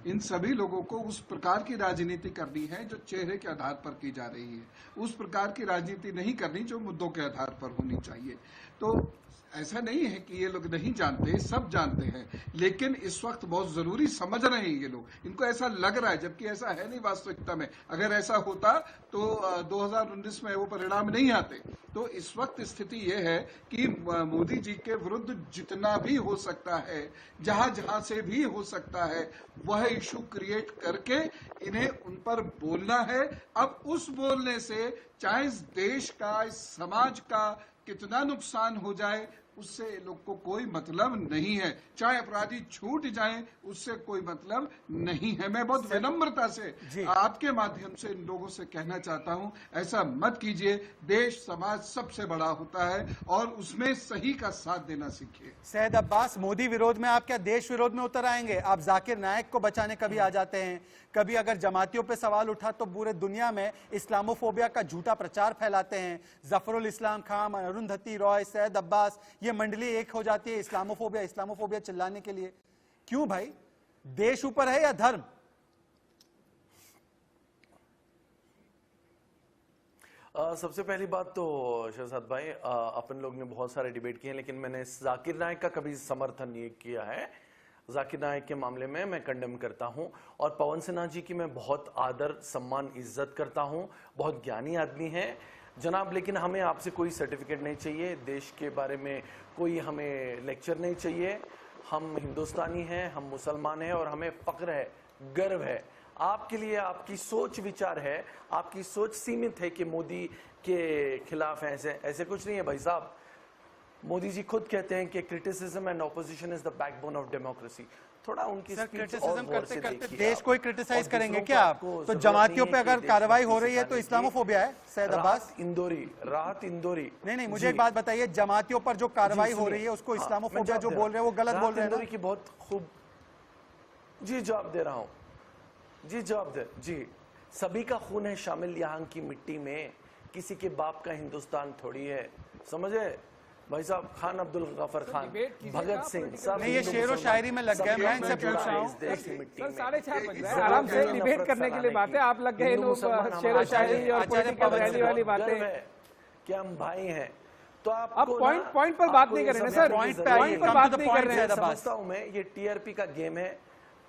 इन सभी लोगों को उस प्रकार की राजनीति करनी है जो चेहरे के आधार पर की जा रही है, उस प्रकार की राजनीति नहीं करनी जो मुद्दों के आधार पर होनी चाहिए। तो ऐसा नहीं है कि ये लोग नहीं जानते, सब जानते हैं, लेकिन इस वक्त बहुत जरूरी समझ रहे हैं ये लोग। इनको ऐसा लग रहा है, जबकि ऐसा है नहीं वास्तविकता में। अगर ऐसा होता तो 2019 में वो परिणाम नहीं आते। तो इस वक्त स्थिति ये है कि मोदी जी के विरुद्ध जितना भी हो सकता है, जहां जहां से भी हो सकता है, वह इशू क्रिएट करके इन्हें उन पर बोलना है। अब उस बोलने से चाहे इस देश का, इस समाज का कितना नुकसान हो जाए उससे लोग को कोई मतलब नहीं है। चाहे अपराधी छूट जाएं, उससे कोई मतलब नहीं है। मैं बहुत विनम्रता से आपके माध्यम से इन लोगों से कहना चाहता हूं, ऐसा मत कीजिए। देश समाज सबसे बड़ा होता है और उसमें सही का साथ देना सीखिए।
सैयद अब्बास, मोदी विरोध में आप क्या देश विरोध में उतर आएंगे? आप जाकिर नायक को बचाने कभी आ जाते हैं, कभी अगर जमातियों पे सवाल उठा तो पूरे दुनिया में इस्लामोफोबिया का झूठा प्रचार फैलाते हैं। जफरुल इस्लाम खान, अरुंधति रॉय, सैयद अब्बास, ये मंडली एक हो जाती है इस्लामोफोबिया इस्लामोफोबिया चिल्लाने के लिए। क्यों भाई? देश ऊपर है या धर्म?
सबसे पहली बात तो शहजाद भाई, अपन लोग ने बहुत सारे डिबेट किए हैं, लेकिन मैंने जाकिर नायक का कभी समर्थन नहीं किया है। जाकिर नायक के मामले में मैं कंडेम करता हूं, और पवन सिन्हा जी की मैं बहुत आदर सम्मान इज्जत करता हूं, बहुत ज्ञानी आदमी हैं जनाब। लेकिन हमें आपसे कोई सर्टिफिकेट नहीं चाहिए, देश के बारे में कोई हमें लेक्चर नहीं चाहिए। हम हिंदुस्तानी हैं, हम मुसलमान हैं, और हमें फक्र है, गर्व है। आपके लिए आपकी सोच विचार है, आपकी सोच सीमित है कि मोदी के खिलाफ ऐसे ऐसे कुछ नहीं है भाई साहब। मोदी जी खुद कहते हैं कि criticism and opposition is the backbone of democracy. थोड़ा उनकी
क्रिटिसिज्म करते करते देश को ही क्रिटिसाइज करेंगे क्या आप? तो जमातियों पे अगर कार्रवाई हो रही है तो इस्लामोफोबिया है सैयद अब्बास?
राहत इंदौरी
नहीं, मुझे एक बात बताइए, जमातियों पर जो कार्रवाई हो रही है उसको इस्लामोफोबिया जो बोल रहे हैं वो गलत बोल रहे हैं?
इंदौरी की बहुत खूब जी जवाब दे रहा हूं, जी जवाब दे जी। सभी का खून है शामिल यहाँ की मिट्टी में, किसी के बाप का हिंदुस्तान थोड़ी है, समझे भाई साहब। खान अब्दुल गफर खान, भगत सिंह, सब
नहीं, ये शेर व शायरी में लग गए। मैं इनसे पूछ रहा हूँ,
4:30 बज रहे हैं, आराम से डिबेट करने के लिए बात है। आप लग गए शेर व शायरी और पॉलिटिकल रैली वाली बातें
कि हम भाई हैं। तो आप
पॉइंट पर बात नहीं कर रहे हैं सर, पॉइंट पर बात नहीं कर रहे हैं।
समझता हूं मैं, ये टीआरपी का गेम है,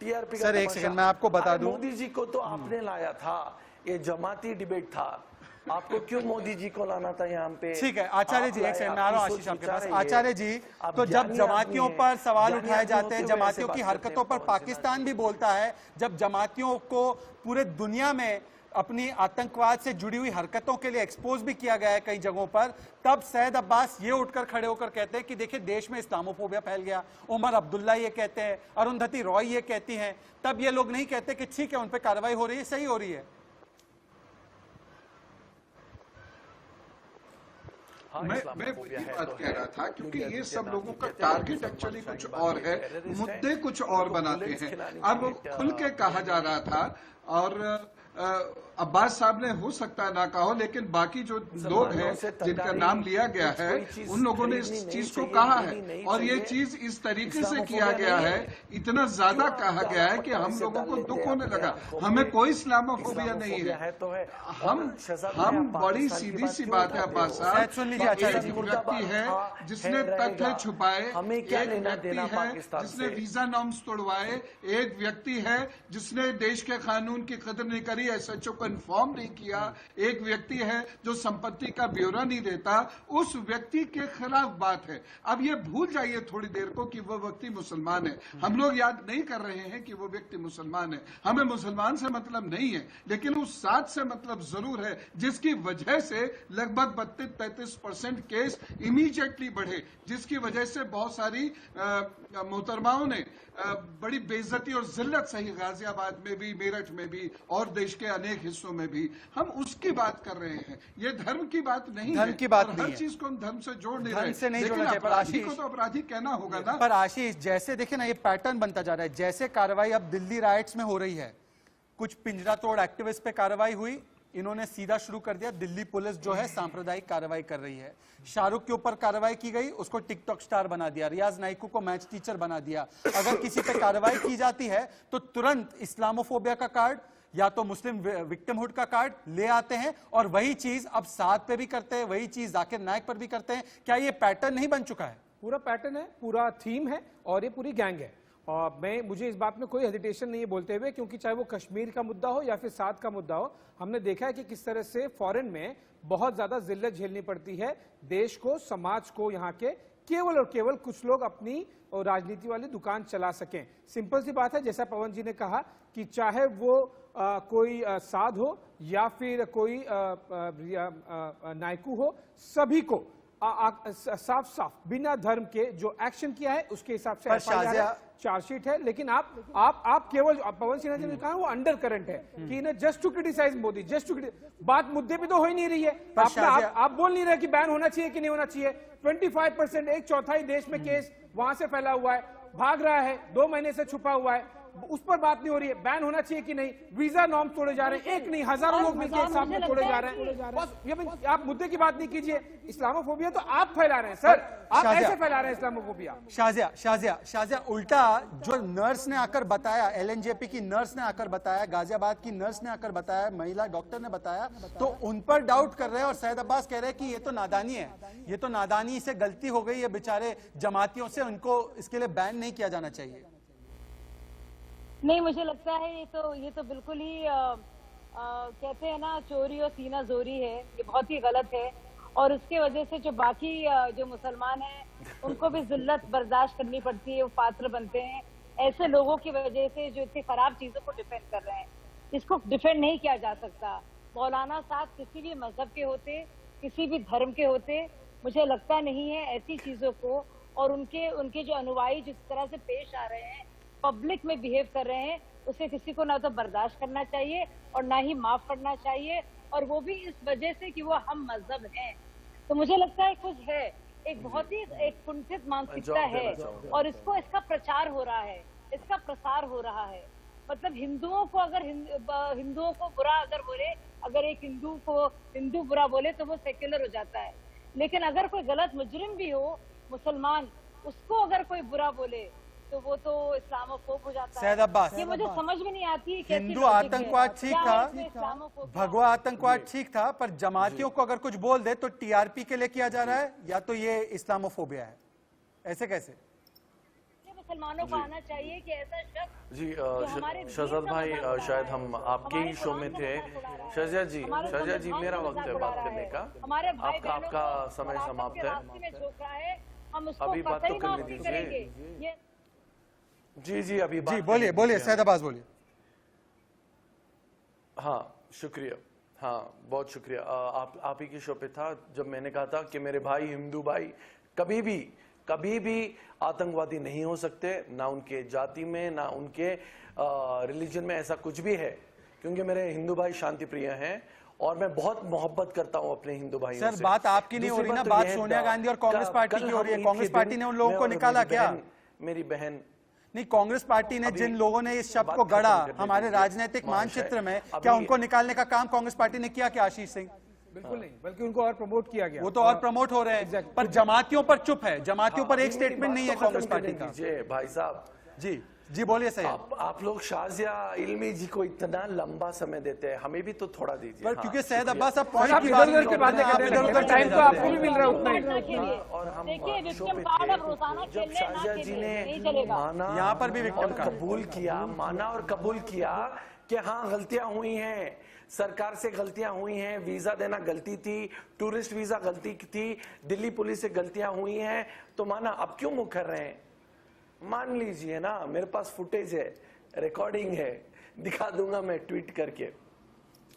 टीआरपी का।
सर एक सेकंड मैं आपको बता दूं,
मोदी जी को तो आपने लाया था, ये जमाती डिबेट था, आपको क्यों मोदी जी को लाना था यहाँ पे?
ठीक है आचार्य जी, एक सेकंड मैं आ रहा हूँ आशीष आपके पास। आचार्य जी, तो जब जमातियों पर सवाल उठाए जाते हैं, जमातियों की हरकतों पर पाकिस्तान भी बोलता है, जब जमातियों को पूरे दुनिया में अपनी आतंकवाद से जुड़ी हुई हरकतों के लिए एक्सपोज भी किया गया है कई जगहों पर, तब सैयद अब्बास ये उठकर खड़े होकर कहते हैं कि देखिए देश में इस्लामोफोबिया फैल गया। उमर अब्दुल्ला ये कहते हैं, अरुंधति रॉय ये कहती हैं, तब ये लोग नहीं कहते कि ठीक है उन पर कार्रवाई हो रही है, सही हो रही है।
मैं वही बात कह रहा था, क्योंकि ये सब लोगों का टारगेट एक्चुअली कुछ और है, मुद्दे कुछ और बनाते हैं। अब खुल के कहा जा रहा था, और अब्बास साहब ने हो सकता है ना कहो, लेकिन बाकी जो लोग हैं जिनका नाम लिया गया है उन लोगों ने इस चीज को कहा है, और ये चीज इस तरीके से किया गया है, इतना ज्यादा कहा गया है कि हम लोगों को दुख होने लगा। हमें कोई इस्लामोफोबिया नहीं है। हम बड़ी सीधी सी बात है अब्बास साहब, एक व्यक्ति है जिसने तथ्य छुपाए, एक व्यक्ति है जिसने वीजा नॉर्म्स तोड़वाए, एक व्यक्ति है जिसने देश के कानून की कदर नहीं करी, एसएचओ को इन्फॉर्म नहीं किया, एक व्यक्ति है जो संपत्ति का ब्यौरा नहीं देता, उस व्यक्ति के खिलाफ बात है। अब ये भूल जाइए थोड़ी देर को कि वो व्यक्ति मुसलमान है। हम लोग याद नहीं कर रहे हैं कि वो व्यक्ति मुसलमान है, हमें मुसलमान से मतलब नहीं है, लेकिन उस साथ से मतलब जरूर है जिसकी वजह से लगभग 32-33% केस इमीडिएटली बढ़े, जिसकी वजह से बहुत सारी मोहतरमाओं ने बड़ी बेइज्जती और जिल्लत सही, गाजियाबाद में भी, मेरठ में भी और देश के अनेक हिस्सों में भी, हम उसकी बात कर रहे हैं। ये धर्म की बात नहीं है,
की बात
हर चीज को हम धर्म से जोड़ नहीं रहे,
से नहीं
लेकिन
जोड़ना चाहिए।
अपराधी को तो अपराधी कहना होगा ना।
पर आशीष, जैसे देखिए ना ये पैटर्न बनता जा रहा है, जैसे कार्रवाई अब दिल्ली राइट्स में हो रही है, कुछ पिंजरा तोड़ एक्टिविस्ट पे कार्रवाई हुई, इन्होंने सीधा शुरू कर दिया, दिल्ली पुलिस जो है सांप्रदायिक कार्रवाई कर रही है। शाहरुख के ऊपर कार्रवाई की गई, उसको टिकटॉक स्टार बना दिया, रियाज नाइकू को मैथ टीचर बना दिया। अगर किसी पे कार्रवाई की जाती है तो तुरंत इस्लामोफोबिया का कार्ड या तो मुस्लिम विक्टिमहुड का कार्ड ले आते हैं, और वही चीज अब साद पे भी करते हैं, वही चीज जाकिर नायक पर भी करते हैं। क्या ये पैटर्न नहीं बन चुका है?
पूरा पैटर्न है, पूरा थीम है, और ये पूरी गैंग है। और मुझे इस बात में कोई हेजिटेशन नहीं है बोलते हुए, क्योंकि चाहे वो कश्मीर का मुद्दा हो या फिर साद का मुद्दा हो, हमने देखा है कि किस तरह से फॉरेन में बहुत ज्यादा जिल्लत झेलनी पड़ती है देश को, समाज को, यहाँ के केवल और केवल कुछ लोग अपनी राजनीति वाली दुकान चला सकें। सिंपल सी बात है, जैसा पवन जी ने कहा कि चाहे वो कोई साध हो या फिर कोई नायकू हो, सभी को साफ साफ बिना धर्म के जो एक्शन किया है उसके हिसाब से
पर
FIR है,
शाजिया-
चार्जशीट है। लेकिन आप केवल पवन सिन्हा जी ने कहा वो अंडर करंट है कि इन्हें just to criticise Modi, just to बात मुद्दे पे तो हो ही नहीं रही है। आप बोल नहीं रहे कि बैन होना चाहिए कि नहीं होना चाहिए। 25%, एक चौथाई देश में केस वहां से फैला हुआ है, भाग रहा है, 2 महीने से छुपा हुआ है, उस पर बात नहीं हो रही है। बैन होना चाहिए कि नहीं, वीजा नॉर्म तोड़े जा रहे हैं, एक नहीं हजारों लोग मिलकर एक साथ में तोड़े जा रहे हैं। बस ये आप मुद्दे की बात नहीं कीजिए। इस्लामोफोबिया तो आप फैला रहे हैं सर, आप
शाजिया-
ऐसे फैला रहे हैं इस्लामोफोबिया।
शाजिया उल्टा जो नर्स ने आकर बताया, LNJP की नर्स ने आकर बताया, गाजियाबाद की नर्स ने आकर बताया, महिला डॉक्टर ने बताया, तो उन पर डाउट कर रहे हैं और सैयद अब्बास कह रहे हैं कि ये तो नादानी है, ये तो नादानी से गलती हो गई है बेचारे जमातियों से, उनको इसके लिए बैन नहीं किया जाना चाहिए।
नहीं, मुझे लगता है ये तो बिल्कुल ही कहते हैं ना, चोरी और सीना जोरी है, ये बहुत ही गलत है। और उसके वजह से जो बाकी जो मुसलमान हैं उनको भी जिल्लत बर्दाश्त करनी पड़ती है, वो पात्र बनते हैं ऐसे लोगों की वजह से जो इतनी खराब चीजों को डिफेंड कर रहे हैं। इसको डिफेंड नहीं किया जा सकता। मौलाना साहब किसी भी मजहब के होते, किसी भी धर्म के होते, मुझे लगता नहीं है ऐसी चीजों को, और उनके जो अनुयायी जिस तरह से पेश आ रहे हैं, पब्लिक में बिहेव कर रहे हैं, उसे किसी को ना तो बर्दाश्त करना चाहिए और ना ही माफ करना चाहिए, और वो भी इस वजह से कि वो हम मजहब हैं। तो मुझे लगता है कुछ है, एक बहुत ही एक कुंठित मानसिकता है, और इसका प्रचार हो रहा है, इसका प्रसार हो रहा है। मतलब हिंदुओं को अगर हिंदुओं को बुरा अगर बोले, अगर एक हिंदू को हिंदू बुरा बोले तो वो सेक्युलर हो जाता है, लेकिन अगर कोई गलत मुजरिम भी हो मुसलमान, उसको अगर कोई बुरा बोले तो वो तो इस्लामोफोब हो जाता है।
सैयद अब्बास,
ये मुझे समझ में नहीं आती है कैसी
हिंदू
लॉजिक है।
आतंकवाद ठीक
क्या
था,
है इसमें इस्लामोफोबिया?
भगवा आतंकवाद ठीक था, पर जमातियों को अगर कुछ बोल दे तो TRP के लिए किया जा रहा है, या तो ये इस्लामोफोबिया है, ऐसे कैसे?
मुसलमानों को आना चाहिए कि ऐसा शख्स
जी
हमारे
शहजाद
दीन का
भाई,
मजाक उड़ा
शायद
रहा
हम
है,
आपके ही
हमारे
शो में
कुरान
थे।
का मजाक उड़ा रहा है,
शाहजाद जी
हमारे
मेरा
संविधान
वक्त
का
है
मजाक
बात
उड़ा
करने
रहा
का।
है, हमारे भाई बहनों
आपका
को
समय
सलामत
समाप्त
के
है।
रास्ते में झोंक रहा है, हम उसको
अभी बात तो
कतई
करने
माफ नहीं
दीजिए।
करेंगे। ये
जी अभी बात
जी
करने
बोलिए
दीजिए।
सैयद अब्बास बोलिए।
हाँ शुक्रिया, हाँ बहुत शुक्रिया। आप ही की शो पे था जब मैंने कहा था कि मेरे भाई हिंदू भाई कभी भी आतंकवादी नहीं हो सकते, ना उनके जाति में ना उनके रिलीजन में ऐसा कुछ भी है, क्योंकि मेरे हिंदू भाई शांति प्रिय हैं और मैं बहुत मोहब्बत करता हूं अपने हिंदू भाइयों
सर
से।
बात आपकी नहीं हो रही ना, बात सोनिया गांधी और कांग्रेस पार्टी की हो रही है। कांग्रेस पार्टी ने उन लोगों को निकाला क्या?
मेरी बहन
नहीं, कांग्रेस पार्टी ने जिन लोगों ने इस शब्द को गढ़ा हमारे राजनीतिक मानचित्र में, क्या उनको निकालने का काम कांग्रेस पार्टी ने किया क्या? आशीष सिंह,
बिल्कुल नहीं, बल्कि उनको और प्रमोट किया गया।
वो तो और प्रमोट हो रहे हैं, पर जमातियों पर चुप है, जमातियों पर एक स्टेटमेंट नहीं है कांग्रेस पार्टी का।
भाई साहब
जी बोलिए सही।
आप लोग शाजिया इल्मी जी को इतना लंबा समय देते हैं, हमें भी तो थोड़ा दीजिए।
पर क्योंकि सैयद अब्बास आप
आप
पॉइंट की बात
इधर-उधर की बातें कर रहे हैं, टाइम तो आपको भी मिल रहा है उतना ही।
और हम
देखिए,
शो
विक्टिम
पे
कार्ड
थे,
अब रोजाना
जब
खेलने ना
शाजिया जी
खेलें,
ने
नहीं चलेगा।
माना
यहाँ पर भी विक्टिम
और
कार्ड।
कबूल किया, माना और कबूल किया कि हाँ गलतियां हुई हैं, सरकार से गलतियां हुई हैं, वीजा देना गलती थी, टूरिस्ट वीजा गलती थी, दिल्ली पुलिस से गलतियां हुई हैं, तो माना। अब क्यों मुँह कर रहे हैं? मान लीजिए ना, मेरे पास फुटेज है, रिकॉर्डिंग है, दिखा दूंगा मैं ट्वीट करके।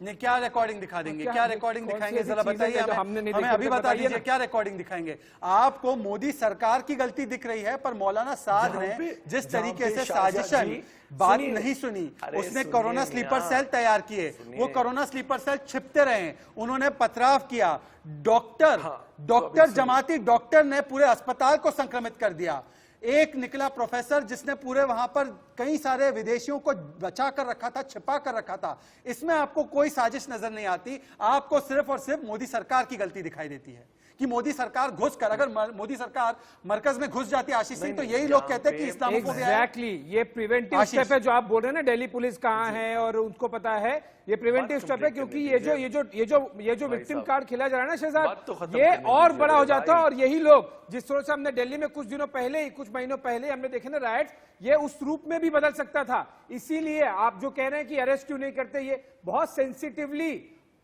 नहीं, क्या रिकॉर्डिंग दिखा देंगे? क्या रिकॉर्डिंग
कौन सी
दिखाएंगे
ऐसी
जरा
चीज़ें
बताइए
हैं जो
हमें,
हमने नहीं
हमें
देखी?
अभी बता
बताइए
दीजिए
ना।
क्या रिकॉर्डिंग दिखाएंगे। आपको मोदी सरकार की गलती दिख रही है, पर मौलाना साद ने जिस तरीके से साजिशन बात नहीं सुनी, उसने कोरोना स्लीपर सेल तैयार किए, वो कोरोना स्लीपर सेल छिपते रहे, उन्होंने पथराव किया, डॉक्टर जमाती डॉक्टर ने पूरे अस्पताल को संक्रमित कर दिया। एक निकला प्रोफेसर जिसने पूरे वहां पर कई सारे विदेशियों को बचा कर रखा था, छिपा कर रखा था। इसमें आपको कोई साजिश नजर नहीं आती, आपको सिर्फ और सिर्फ मोदी सरकार की गलती दिखाई देती है कि मोदी सरकार घुस कर, अगर मोदी सरकार मरकज में घुस जाती आशीष सिंह, तो यही लोग कहते हैं कि इस्लामोफोबिया है।
एग्जैक्टली, ये प्रिवेंटिव स्टेप है जो आप बोल रहे हैं ना, दिल्ली पुलिस कहाँ है और उनको पता है, ये प्रिवेंटिव स्टेप है, क्योंकि ये जो विक्टिम कार्ड खेला जा रहा है ना शहजाद, ये और बड़ा हो जाता है। और यही लोग जिस तरह से हमने दिल्ली में कुछ दिनों पहले ही, कुछ महीनों पहले हमने देखे ना राइट्स, ये उस रूप में भी बदल सकता था। इसीलिए आप जो कह रहे हैं कि अरेस्ट क्यों नहीं करते, ये बहुत सेंसिटिवली,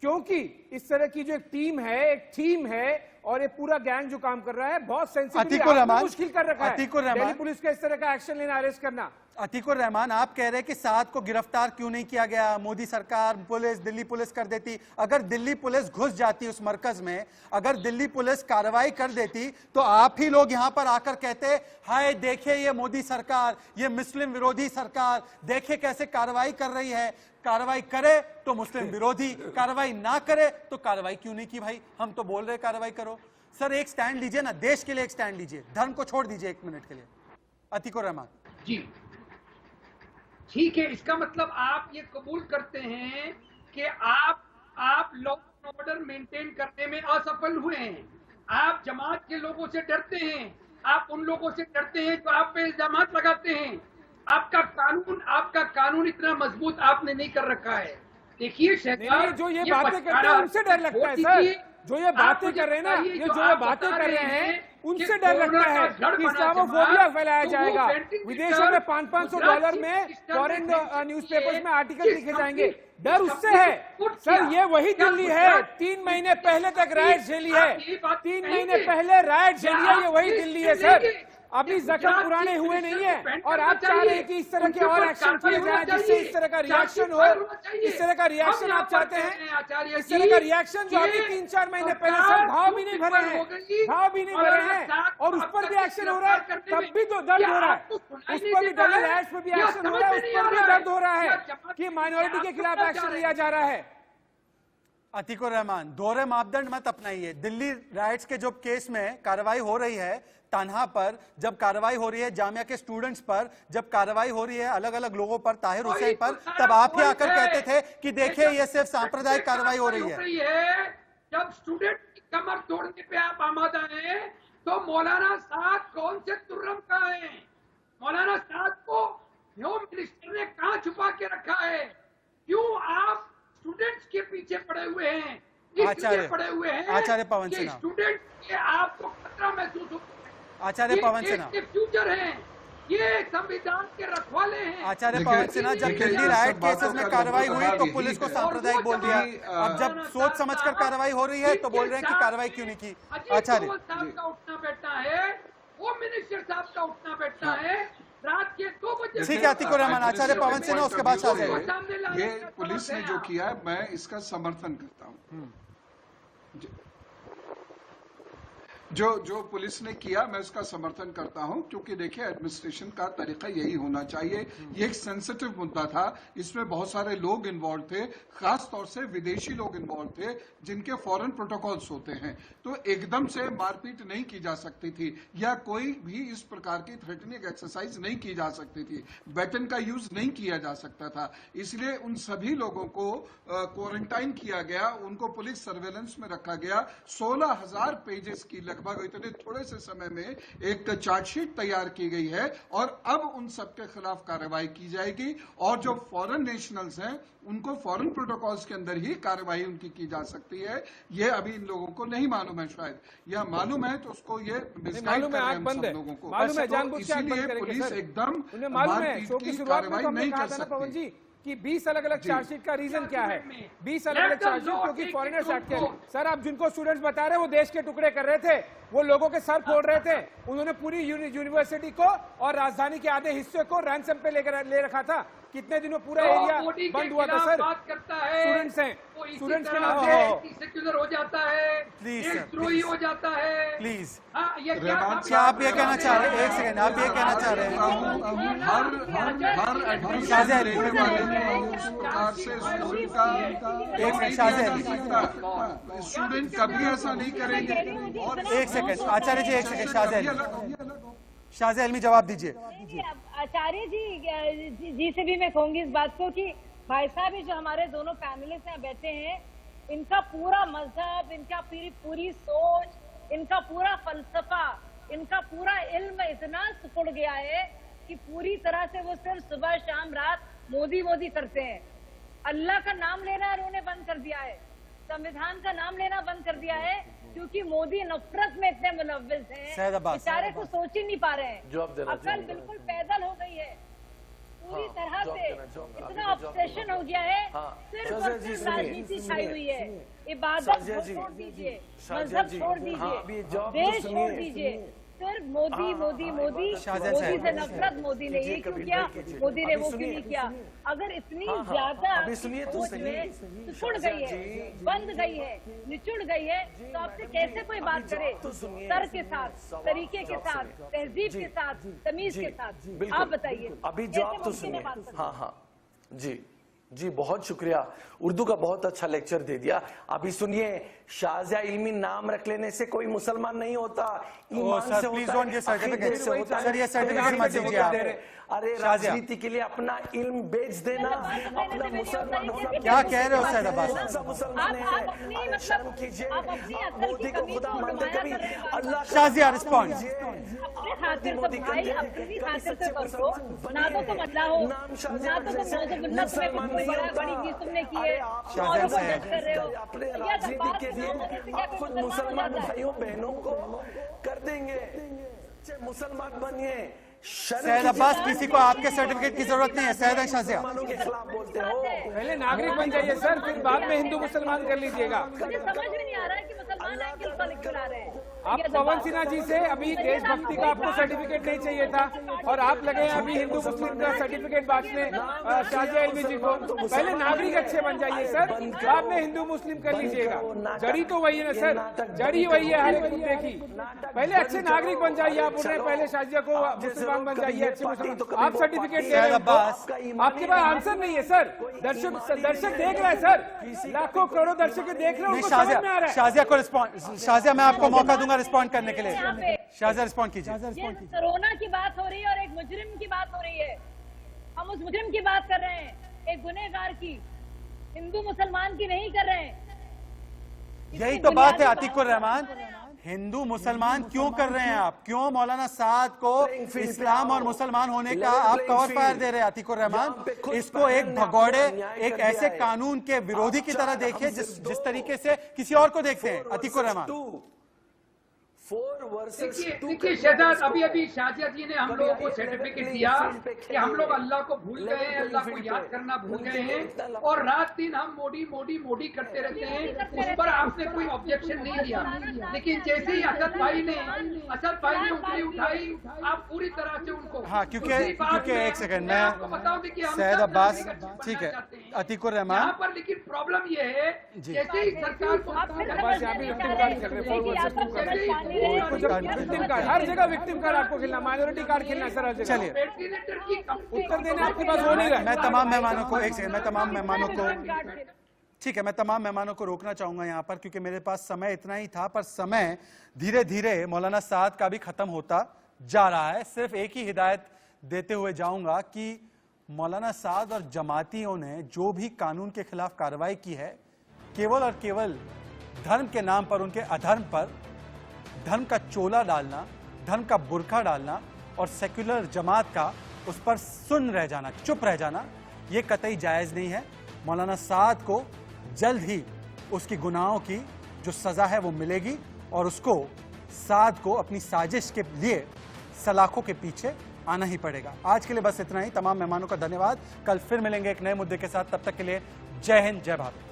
क्योंकि इस तरह की जो एक टीम है, एक थीम है, और ये पूरा गैंग जो काम कर रहा है बहुत सेंसिटिव, मुश्किल कर रखा है दिल्ली पुलिस का इस तरह का एक्शन लेना, अरेस्ट करना।
अतीकुर रहमान, आप कह रहे हैं कि साद को गिरफ्तार क्यों नहीं किया गया? मोदी सरकार, पुलिस, दिल्ली पुलिस कर देती। अगर दिल्ली पुलिस घुस जाती उस मरकज में, अगर दिल्ली पुलिस कार्रवाई कर देती, तो आप ही लोग यहां पर आकर कहते, हाय देखिए ये मोदी सरकार, ये मुस्लिम विरोधी सरकार, देखिए कैसे कार्रवाई कर रही है। कार्रवाई करे तो मुस्लिम विरोधी, कार्रवाई ना करे तो कार्रवाई क्यों नहीं की भाई? हम तो बोल रहे कार्रवाई करो। सर एक स्टैंड लीजिए ना, देश के लिए एक स्टैंड लीजिए, धर्म को छोड़ दीजिए 1 मिनट के लिए। अतीकुर रहमान
जी ठीक है, इसका मतलब आप ये कबूल करते हैं कि आप लॉ एंड ऑर्डर मेंटेन करने में असफल हुए हैं। आप जमात के लोगों से डरते हैं, आप उन लोगों से डरते हैं जो आप पे इल्जामात लगाते हैं। आपका कानून इतना मजबूत आपने नहीं कर रखा है। देखिए शहजाद,
जो ये बातें करते हैं उनसे डर लगता है सर, जो ये बातें कर रहे हैं ना, ये जो ये बातें कर रहे हैं उनसे डर लगता है कि इस्लामोफोबिया फैलाया जाएगा। विदेशों में $500 में फॉरेन न्यूज़पेपर्स में आर्टिकल लिखे जाएंगे, डर उससे है। सर ये वही दिल्ली है 3 महीने पहले तक राइट झेली है, 3 महीने पहले राइट झेली है, ये वही दिल्ली है सर। अभी जख्म पुराने हुए नहीं है और आप चाह रहे हैं कि इस तरह के और एक्शन किए जाए जिससे इस तरह का रिएक्शन हो। इस तरह का रिएक्शन आप चाहते हैं? इस तरह का रिएक्शन जो अभी 3-4 महीने पहले सर भाव भी नहीं भरे हैं, भाव भी नहीं भरे हैं और उस पर भी एक्शन हो रहा है, तब भी तो दर्द हो रहा है। उस पर भी दिल्ली राइट्स पर भी एक्शन हो रहा है, उस पर भी दर्द हो रहा है कि माइनॉरिटी के खिलाफ एक्शन लिया जा रहा है।
अतीकुर रहमान, दोहरे मापदंड मत अपनाइए। दिल्ली राइट्स के जो केस में कार्रवाई हो रही है, तन्हा पर जब कार्रवाई हो रही है, जामिया के स्टूडेंट्स पर जब कार्रवाई हो रही है, अलग अलग लोगों पर, ताहिर हुसैन पर, तब आप ही आकर कहते थे कि देखिए ये सिर्फ सांप्रदायिक कार्रवाई हो रही है।
जब स्टूडेंट की कमर तोड़ने पे आप आमादा हैं, तो मौलाना साद कौन से तुर्रम का है? मौलाना साद को होम मिनिस्टर ने कहां छुपा के रखा है? क्यों आप स्टूडेंट्स के पीछे पड़े हुए हैं? इसलिए पड़े हुए हैं
आचार्य पवन सिन्हा,
स्टूडेंट के आपको खतरा महसूस हो।
आचार्य पवन सिन्हा
के फ्यूचर हैं, ये संविधान के रखवाले हैं।
आचार्य पवन सिन्हा, जब दिल्ली राइट केसेस में कार्रवाई हुई तो पुलिस को सांप्रदायिक बोल दिया, अब जब सोच समझकर कार्रवाई हो रही है तो बोल रहे हैं कि कार्रवाई क्यों नहीं की? आचार्य
साहब का उठना बैठना है, होम मिनिस्टर साहब का उठना बैठना है रात के 2 बजे।
ठीक है अतीकुर रहमान, आचार्य पवन सिन्हा, उसके बाद शाहजहां।
ये पुलिस ने जो किया है मैं इसका समर्थन करता हूँ। जो पुलिस ने किया मैं उसका समर्थन करता हूं, क्योंकि देखिए एडमिनिस्ट्रेशन का तरीका यही होना चाहिए। ये एक सेंसिटिव मुद्दा था, इसमें बहुत सारे लोग इन्वॉल्व थे, खास तौर से विदेशी लोग इन्वॉल्व थे जिनके फॉरेन प्रोटोकॉल्स होते हैं, तो एकदम से मारपीट नहीं की जा सकती थी या कोई भी इस प्रकार की थ्रेटनिंग एक्सरसाइज नहीं की जा सकती थी, बैटन का यूज नहीं किया जा सकता था। इसलिए उन सभी लोगों को क्वारंटाइन किया गया, उनको पुलिस सर्वेलेंस में रखा गया। 16,000 पेजेस की लगभग इतने थोड़े से समय में एक चार्जशीट तैयार की गई है और अब उन सबके खिलाफ कार्रवाई की जाएगी और जो फॉरेन नेशनल्स हैं उनको फॉरेन प्रोटोकॉल्स के अंदर ही कार्रवाई उनकी की जा सकती है। ये अभी इन लोगों को नहीं मालूम है, शायद या मालूम है तो उसको ये मिसगाइड कर रहे हैं हम सब लोगों को। इसीलिए पुलिस एकदम मारपीट की कार्रवाई नहीं कर सकती।
कि 20 अलग-अलग चार्जशीट का रीजन क्या है? 20 अलग-अलग चार्जशीट क्योंकि फॉरेनर्स एक्ट के सर आप जिनको स्टूडेंट्स बता रहे हैं वो देश के टुकड़े कर रहे थे, वो लोगों के सर फोड़ रहे थे, उन्होंने पूरी यूनिवर्सिटी को और राजधानी के आधे हिस्से को रैंसम पे ले रखा था। कितने दिनों पूरा एरिया बंद हुआ था सर। स्टूडेंट्स हैं, स्टूडेंट्स के नाम से
सेक्युलर हो जाता है, देशद्रोही हो जाता है।
प्लीज
क्या
आप ये कहना चाह रहे हैं? एक सेकंड, आप ये कहना चाह रहे हैं
हर एडमिशन लेने वाले सरकार से स्टूडेंट कभी ऐसा नहीं करेंगे। और
एक सेकंड आचार्य जी, एक सेकंड शाहजहां अलमी जवाब दीजिए।
आचार्य जी से भी मैं कहूंगी इस बात को कि भाई साहब जो हमारे दोनों पैनलिस्ट यहाँ बैठे हैं, इनका पूरा मजहब, इनका पूरी सोच, इनका पूरा फलसफा, इनका पूरा इल्म इतना सिकुड़ गया है कि पूरी तरह से वो सिर्फ सुबह शाम रात मोदी मोदी करते हैं। अल्लाह का नाम लेना उन्होंने बंद कर दिया है, संविधान का नाम लेना बंद कर दिया है, क्योंकि मोदी नफरत में इतने मुलव्विस हैं, बेचारे को सोच ही नहीं पा रहे हैं। अकल बिल्कुल पैदल हो गई है, पूरी तरह से इतना ऑब्सेशन हो गया है, सिर्फ और सिर्फ राजनीति छाई हुई है। इबादत छोड़ दीजिए, मजहब छोड़ दीजिए, देश छोड़ दीजिए, सिर्फ मोदी मोदी मोदी
शाहजहां
मोदी
साहब।
से नफरत मोदी ने ये क्यों किया, मोदी ने वो क्यों नहीं किया। अगर इतनी ज्यादा
अभी सुनिए तो
सोच
सही।
में टूट गई है, बंद गई है, निचुड़ गई है, तो आपसे कैसे कोई बात करे सर के साथ, तरीके के साथ, तहजीब के साथ, तमीज के साथ।
बिल्कुल।
आप बताइए
अभी
कैसे
जवाब तो
मुमकिन है
सुनिए।
बात करना?
हाँ हाँ जी जी, बहुत शुक्रिया, उर्दू का बहुत अच्छा लेक्चर दे दिया। अभी सुनिए, शाहजहां इल्मी नाम रख लेने से कोई मुसलमान नहीं होता, ईमान
सर,
से
प्लीज
होता
डोंट
है,
गिव सर्टिफिकेट।
अकीदे से होता है।
सर, ये सर्टिफिकेट मत दीजिए आप।
अरे
शाहजहां।
राजनीति के लिए अपना इल्म बेच देना, अपना मुसलमान होना।
क्या कह रहे हो सैयद अब्बास?
मुसलमान
आप
है,
अपनी
आप
मतलब
शर्म कीजिए,
आप अपनी
आप
अकल की
मोदी को
कमी
खुदा
को
मानते
नुमाया
कभी
कर रहे हैं।
अल्लाह का
शाहजहां, रिस्पॉन्ड।
अपने खातिर तो भाई अपनी खातिर से करो, ना तो तुम अल्लाह हो, ना तो तुम नौजुबिल्लाह तुम्हें कुछ बड़ी चीज तुमने की है,
शाहजहां
औरों को
साहब।
जज कर रहे हो।
अपने
ये
राजनीति
बात
के लिए
सुनो, इससे क्या
आप
कोई
खुद
मुसलमान हो
मुसलमान
जाता है?
भाइयों बहनों को कर देंगे। मुसलमान बनिए, शर्म
सैयद
कीजिए।
अब्बास, किसी को आपके सर्टिफिकेट की जरूरत नहीं है। सैयद शाहजहां,
मुसलमानों के खिलाफ बोलते हो।
पहले नागरिक बन जाइए सर, फिर बाद में हिंदू मुसलमान कर लीजिएगा।
मुझे समझ में नहीं आ रहा है कि मुसलमान है किस पर क्यों ला रहे हैं।
आप पवन सिन्हा जी से अभी देशभक्ति का आपको सर्टिफिकेट नहीं चाहिए था और आप लगे हैं अभी हिंदू मुस्लिम का सर्टिफिकेट बांटने शाहजहां इल्मी जी को। पहले नागरिक अच्छे बन जाइए सर, बाद में हिंदू मुस्लिम कर लीजिएगा। जड़ी तो वही है ना सर, जड़ी वही है हर एक मुद्दे की। पहले अच्छे नागरिक बन जाइए आप, उन्हें पहले शाहजहां को मुसलमान बन जाइए, अच्छे मुसलमान। आप सर्टिफिकेट दे रहे
सैयद
हैं,
अब्बास।
आपके पास आंसर नहीं है सर। दर्शक देख रहे हैं सर, लाखों करोड़ों दर्शक देख रहे हैं,
नहीं,
उनको समझ में आ रहा है।
शाहजहां को रिस्पॉन्ड, शाहजहां मैं आपको मौका दूंगा रिस्पॉन्ड करने के लिए। शाहजहां रिस्पॉन्ड कीजिए।
ये कोरोना की बात हो रही है और एक मुजरिम की बात हो रही है। हम उस मुजरिम की बात कर रहे हैं, एक गुनहगार की, हिंदू मुसलमान की नहीं कर रहे हैं।
यही तो बात है अतीकुर रहमान, हिंदू मुसलमान क्यों कर रहे हैं आप? क्यों मौलाना साद को इस्लाम और मुसलमान होने का आप कवर फायर दे रहे हैं? अतीकुर रहमान, इसको एक भगौड़े, एक ऐसे कानून के विरोधी की तरह देखिए जिस तरीके से किसी और को देखते हैं। अतीकुर रहमान,
देखिए शहजाद, अभी शाहजहां जी ने हम लोगों को सर्टिफिकेट दिया कि हम लोग अल्लाह को भूल गए हैं, अल्लाह को याद करना भूल गए हैं और रात दिन हम मोदी मोदी मोदी करते रहते हैं। उस पर आपने कोई ऑब्जेक्शन नहीं दिया, लेकिन जैसे ही असद भाई ने उंगली उठाई, आप पूरी तरह से उनको।
हाँ, क्योंकि एक सेकंड, मैं
आपको बताऊं, देखिए हम
सैयद
सब
अब्बास,
नागरिक अच्छे
ठीक है,
बनाना चाहते हैं।
अतीकुर
यहाँ
रहमान,
पर लेकिन प्रॉब्लम ये है, जैसे ही सरकार को
बस यहाँ भी विक्टिम कार्ड खेल रहे हैं, विक्टिम कार्ड हर जगह, विक्टिम कार्ड आपको खेलना, माइनॉरिटी कार्ड खेलना है सर हर जगह।
चलिए
वेंटिलेटर की
उत्तर देने आपके पास हो नहीं रहा है।
मैं तमाम मेहमानों को, एक सेकंड, मैं तमाम मेहमानों को, ठीक है, मैं तमाम मेहमानों को रोकना चाहूंगा यहाँ पर, क्योंकि मेरे पास समय इतना ही था, पर समय धीरे धीरे मौलाना साद का भी खत्म होता जा रहा है। सिर्फ एक ही हिदायत देते हुए जाऊंगा कि मौलाना साद और जमातियों ने जो भी कानून के खिलाफ कार्रवाई की है, केवल और केवल धर्म के नाम पर, उनके अधर्म पर धर्म का चोला डालना, धर्म का बुर्का डालना और सेक्युलर जमात का उस पर सुन रह जाना, चुप रह जाना, ये कतई जायज़ नहीं है। मौलाना साद को जल्द ही उसकी गुनाहों की जो सज़ा है वो मिलेगी और उसको, साद को अपनी साजिश के लिए सलाखों के पीछे आना ही पड़ेगा। आज के लिए बस इतना ही। तमाम मेहमानों का धन्यवाद। कल फिर मिलेंगे एक नए मुद्दे के साथ। तब तक के लिए जय हिंद, जय भारत।